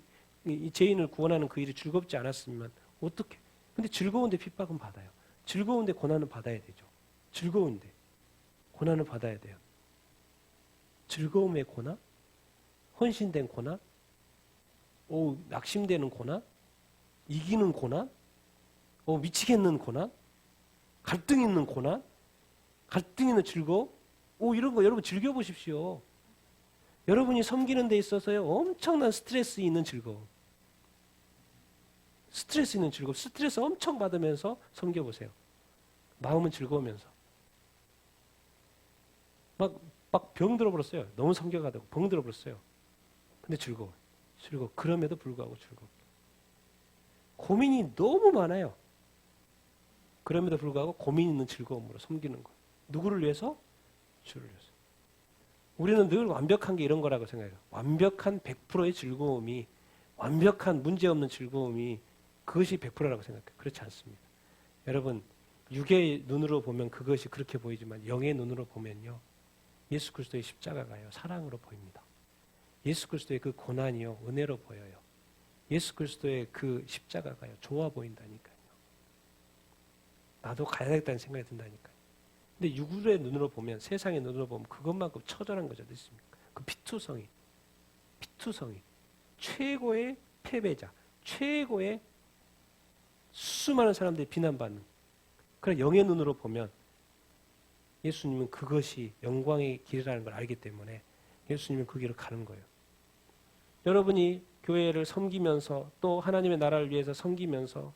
죄인을 구원하는 그 일이 즐겁지 않았으면 어떻게? 근데 즐거운데 핍박은 받아요. 즐거운데 고난은 받아야 되죠. 즐거운데 고난을 받아야 돼요. 즐거움의 고난? 헌신된 고난? 낙심되는 고난? 이기는 고난? 미치겠는 고난? 갈등 있는 고난? 갈등 있는 즐거움? 이런 거 여러분 즐겨보십시오. 여러분이 섬기는 데 있어서요 엄청난 스트레스 있는 즐거움. 스트레스 있는 즐거움. 스트레스 엄청 받으면서 섬겨보세요. 마음은 즐거우면서. 막 병 들어버렸어요. 너무 섬겨가다고 병 들어버렸어요. 근데 즐거워. 그럼에도 불구하고 즐거워. 고민이 너무 많아요. 그럼에도 불구하고 고민 있는 즐거움으로 섬기는 거. 누구를 위해서? 주를 위해서. 우리는 늘 완벽한 게 이런 거라고 생각해요. 완벽한 100%의 즐거움이 완벽한 문제없는 즐거움이 그것이 100%라고 생각해요. 그렇지 않습니다. 여러분 육의 눈으로 보면 그것이 그렇게 보이지만 영의 눈으로 보면요. 예수 그리스도의 십자가가요. 사랑으로 보입니다. 예수 그리스도의 그 고난이요. 은혜로 보여요. 예수 그리스도의 그 십자가가요. 좋아 보인다니까요. 나도 가야겠다는 생각이 든다니까요. 근데 육의 눈으로 보면 세상의 눈으로 보면 그것만큼 처절한 거죠. 어떻습니까? 그 피투성이 최고의 패배자, 최고의 수많은 사람들이 비난받는 그런 영의 눈으로 보면 예수님은 그것이 영광의 길이라는 걸 알기 때문에 예수님은 그 길을 가는 거예요. 여러분이 교회를 섬기면서 또 하나님의 나라를 위해서 섬기면서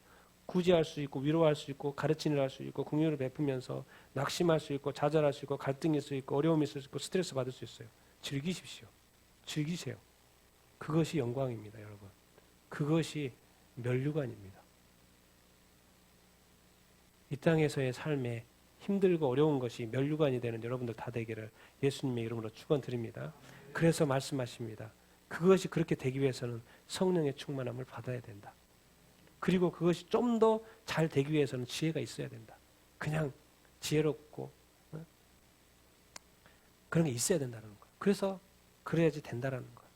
구제할 수 있고 위로할 수 있고 가르치는 일 할 수 있고 긍휼을 베푸면서 낙심할 수 있고 좌절할 수 있고 갈등이 있을 수 있고 어려움이 있을 수 있고 스트레스 받을 수 있어요. 즐기십시오. 즐기세요. 그것이 영광입니다, 여러분. 그것이 면류관입니다. 이 땅에서의 삶에 힘들고 어려운 것이 면류관이 되는 여러분들 다 되기를 예수님의 이름으로 축원드립니다. 그래서 말씀하십니다. 그것이 그렇게 되기 위해서는 성령의 충만함을 받아야 된다. 그리고 그것이 좀 더 잘 되기 위해서는 지혜가 있어야 된다. 그냥 지혜롭고 그런 게 있어야 된다는 거예요. 그래서 그래야지 된다라는 거예요.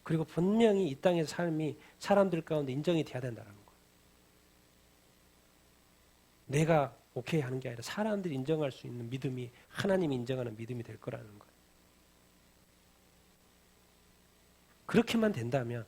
그리고 분명히 이 땅의 삶이 사람들 가운데 인정이 돼야 된다는 거예요. 내가 오케이 하는 게 아니라 사람들이 인정할 수 있는 믿음이 하나님이 인정하는 믿음이 될 거라는 거예요. 그렇게만 된다면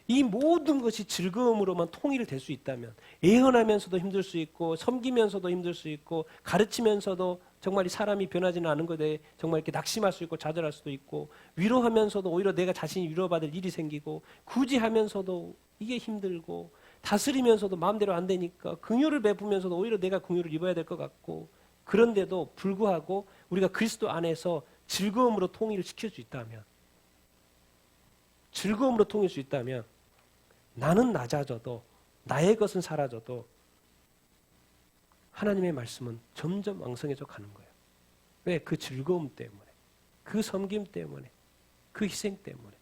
이 모든 것이 즐거움으로만 통일될 수 있다면 애언하면서도 힘들 수 있고 섬기면서도 힘들 수 있고 가르치면서도 정말 이 사람이 변하지는 않은 것에 정말 이렇게 낙심할 수 있고 좌절할 수도 있고 위로하면서도 오히려 내가 자신이 위로받을 일이 생기고 굳이 하면서도 이게 힘들고 다스리면서도 마음대로 안 되니까 긍휼을 베푸면서도 오히려 내가 긍휼을 입어야 될 것 같고 그런데도 불구하고 우리가 그리스도 안에서 즐거움으로 통일을 시킬 수 있다면 즐거움으로 통일 수 있다면 나는 낮아져도 나의 것은 사라져도 하나님의 말씀은 점점 왕성해져 가는 거예요. 왜? 그 즐거움 때문에, 그 섬김 때문에, 그 희생 때문에.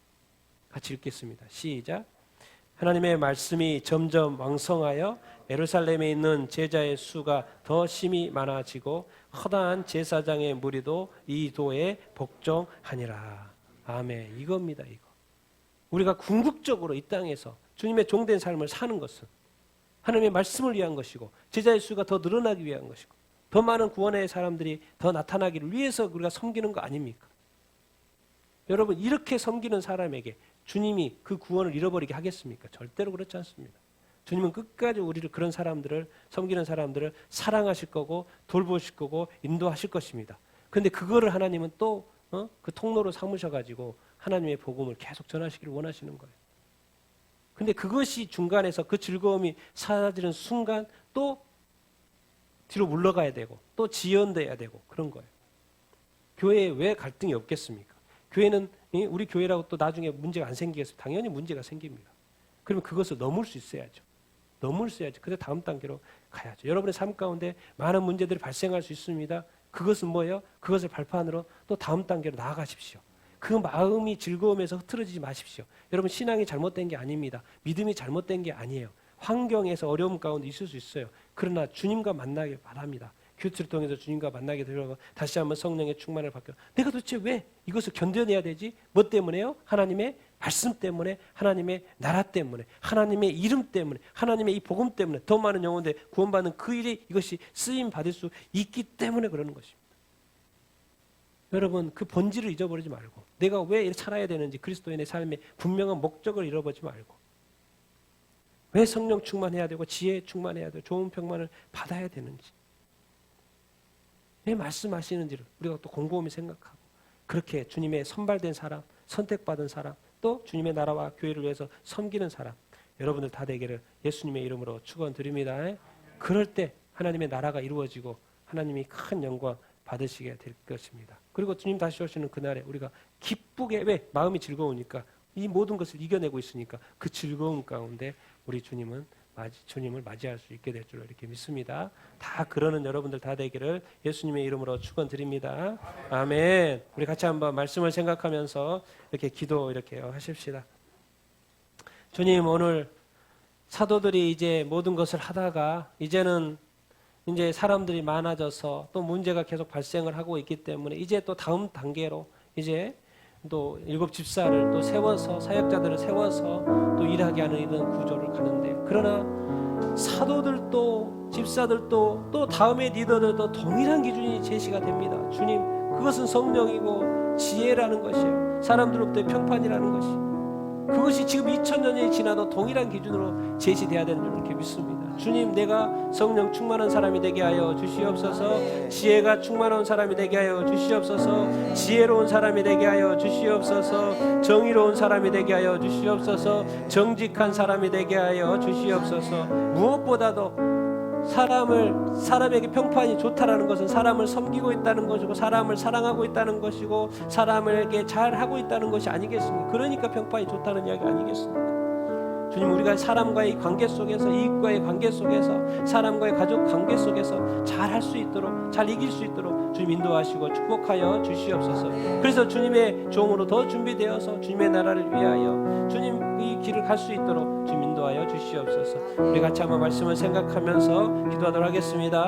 같이 읽겠습니다. 시작. 하나님의 말씀이 점점 왕성하여 예루살렘에 있는 제자의 수가 더 심히 많아지고 허다한 제사장의 무리도 이 도에 복종하니라. 아멘. 이겁니다. 이거. 우리가 궁극적으로 이 땅에서 주님의 종된 삶을 사는 것은 하나님의 말씀을 위한 것이고 제자의 수가 더 늘어나기 위한 것이고 더 많은 구원의 사람들이 더 나타나기를 위해서 우리가 섬기는 거 아닙니까? 여러분 이렇게 섬기는 사람에게 주님이 그 구원을 잃어버리게 하겠습니까? 절대로 그렇지 않습니다. 주님은 끝까지 우리를 그런 사람들을 섬기는 사람들을 사랑하실 거고 돌보실 거고 인도하실 것입니다. 그런데 그거를 하나님은 또 그 통로로 삼으셔가지고 하나님의 복음을 계속 전하시기를 원하시는 거예요. 근데 그것이 중간에서 그 즐거움이 사라지는 순간 또 뒤로 물러가야 되고 또 지연돼야 되고 그런 거예요. 교회에 왜 갈등이 없겠습니까? 교회는 우리 교회라고 또 나중에 문제가 안 생기겠어요? 당연히 문제가 생깁니다. 그러면 그것을 넘을 수 있어야죠. 넘을 수 있어야죠. 그래서 다음 단계로 가야죠. 여러분의 삶 가운데 많은 문제들이 발생할 수 있습니다. 그것은 뭐예요? 그것을 발판으로 또 다음 단계로 나아가십시오. 그 마음이 즐거움에서 흐트러지지 마십시오. 여러분 신앙이 잘못된 게 아닙니다. 믿음이 잘못된 게 아니에요. 환경에서 어려움 가운데 있을 수 있어요. 그러나 주님과 만나길 바랍니다. 큐티를 통해서 주님과 만나게 되려고 다시 한번 성령의 충만을 받고 내가 도대체 왜 이것을 견뎌내야 되지? 뭐 때문에요? 하나님의 말씀 때문에, 하나님의 나라 때문에, 하나님의 이름 때문에, 하나님의 이 복음 때문에 더 많은 영혼들 구원받는 그 일이 이것이 쓰임 받을 수 있기 때문에 그러는 것입니다. 여러분 그 본질을 잊어버리지 말고 내가 왜 살아야 되는지 그리스도인의 삶의 분명한 목적을 잃어버리지 말고 왜 성령 충만해야 되고 지혜 충만해야 되고 좋은 평만을 받아야 되는지 왜 말씀하시는지를 우리가 또 곰곰이 생각하고 그렇게 주님의 선발된 사람, 선택받은 사람 또 주님의 나라와 교회를 위해서 섬기는 사람 여러분들 다 되기를 예수님의 이름으로 축원드립니다. 그럴 때 하나님의 나라가 이루어지고 하나님이 큰 영광 받으시게 될 것입니다. 그리고 주님 다시 오시는 그날에 우리가 기쁘게 왜? 마음이 즐거우니까 이 모든 것을 이겨내고 있으니까 그 즐거움 가운데 우리 주님을 맞이할 수 있게 될 줄 이렇게 믿습니다. 다 그러는 여러분들 다 되기를 예수님의 이름으로 축원드립니다. 아멘. 우리 같이 한번 말씀을 생각하면서 이렇게 기도 이렇게 하십시다. 주님 오늘 사도들이 이제 모든 것을 하다가 이제는 이제 사람들이 많아져서 또 문제가 계속 발생을 하고 있기 때문에 이제 또 다음 단계로 이제 또 7 집사를 또 세워서 사역자들을 세워서 또 일하게 하는 이런 구조를 가는데 그러나 사도들도 집사들도 또 다음의 리더들도 동일한 기준이 제시가 됩니다. 주님 그것은 성령이고 지혜라는 것이에요. 사람들로부터의 평판이라는 것이 그것이 지금 2000년이 지나도 동일한 기준으로 제시돼야 되는 줄 이렇게 믿습니다. 주님 내가 성령 충만한 사람이 되게 하여 주시옵소서. 지혜가 충만한 사람이 되게 하여 주시옵소서. 지혜로운 사람이 되게 하여 주시옵소서. 정의로운 사람이 되게 하여 주시옵소서. 정직한 사람이 되게 하여 주시옵소서. 무엇보다도 사람에게 평판이 좋다라는 것은 사람을 섬기고 있다는 것이고 사람을 사랑하고 있다는 것이고 사람에게 잘하고 있다는 것이 아니겠습니까? 그러니까 평판이 좋다는 이야기 아니겠습니까? 주님 우리가 사람과의 관계 속에서 이익과의 관계 속에서 사람과의 가족 관계 속에서 잘 할 수 있도록 잘 이길 수 있도록 주님 인도하시고 축복하여 주시옵소서. 그래서 주님의 종으로 더 준비되어서 주님의 나라를 위하여 주님 이 길을 갈 수 있도록 주님 인도하여 주시옵소서. 우리 같이 한번 말씀을 생각하면서 기도하도록 하겠습니다.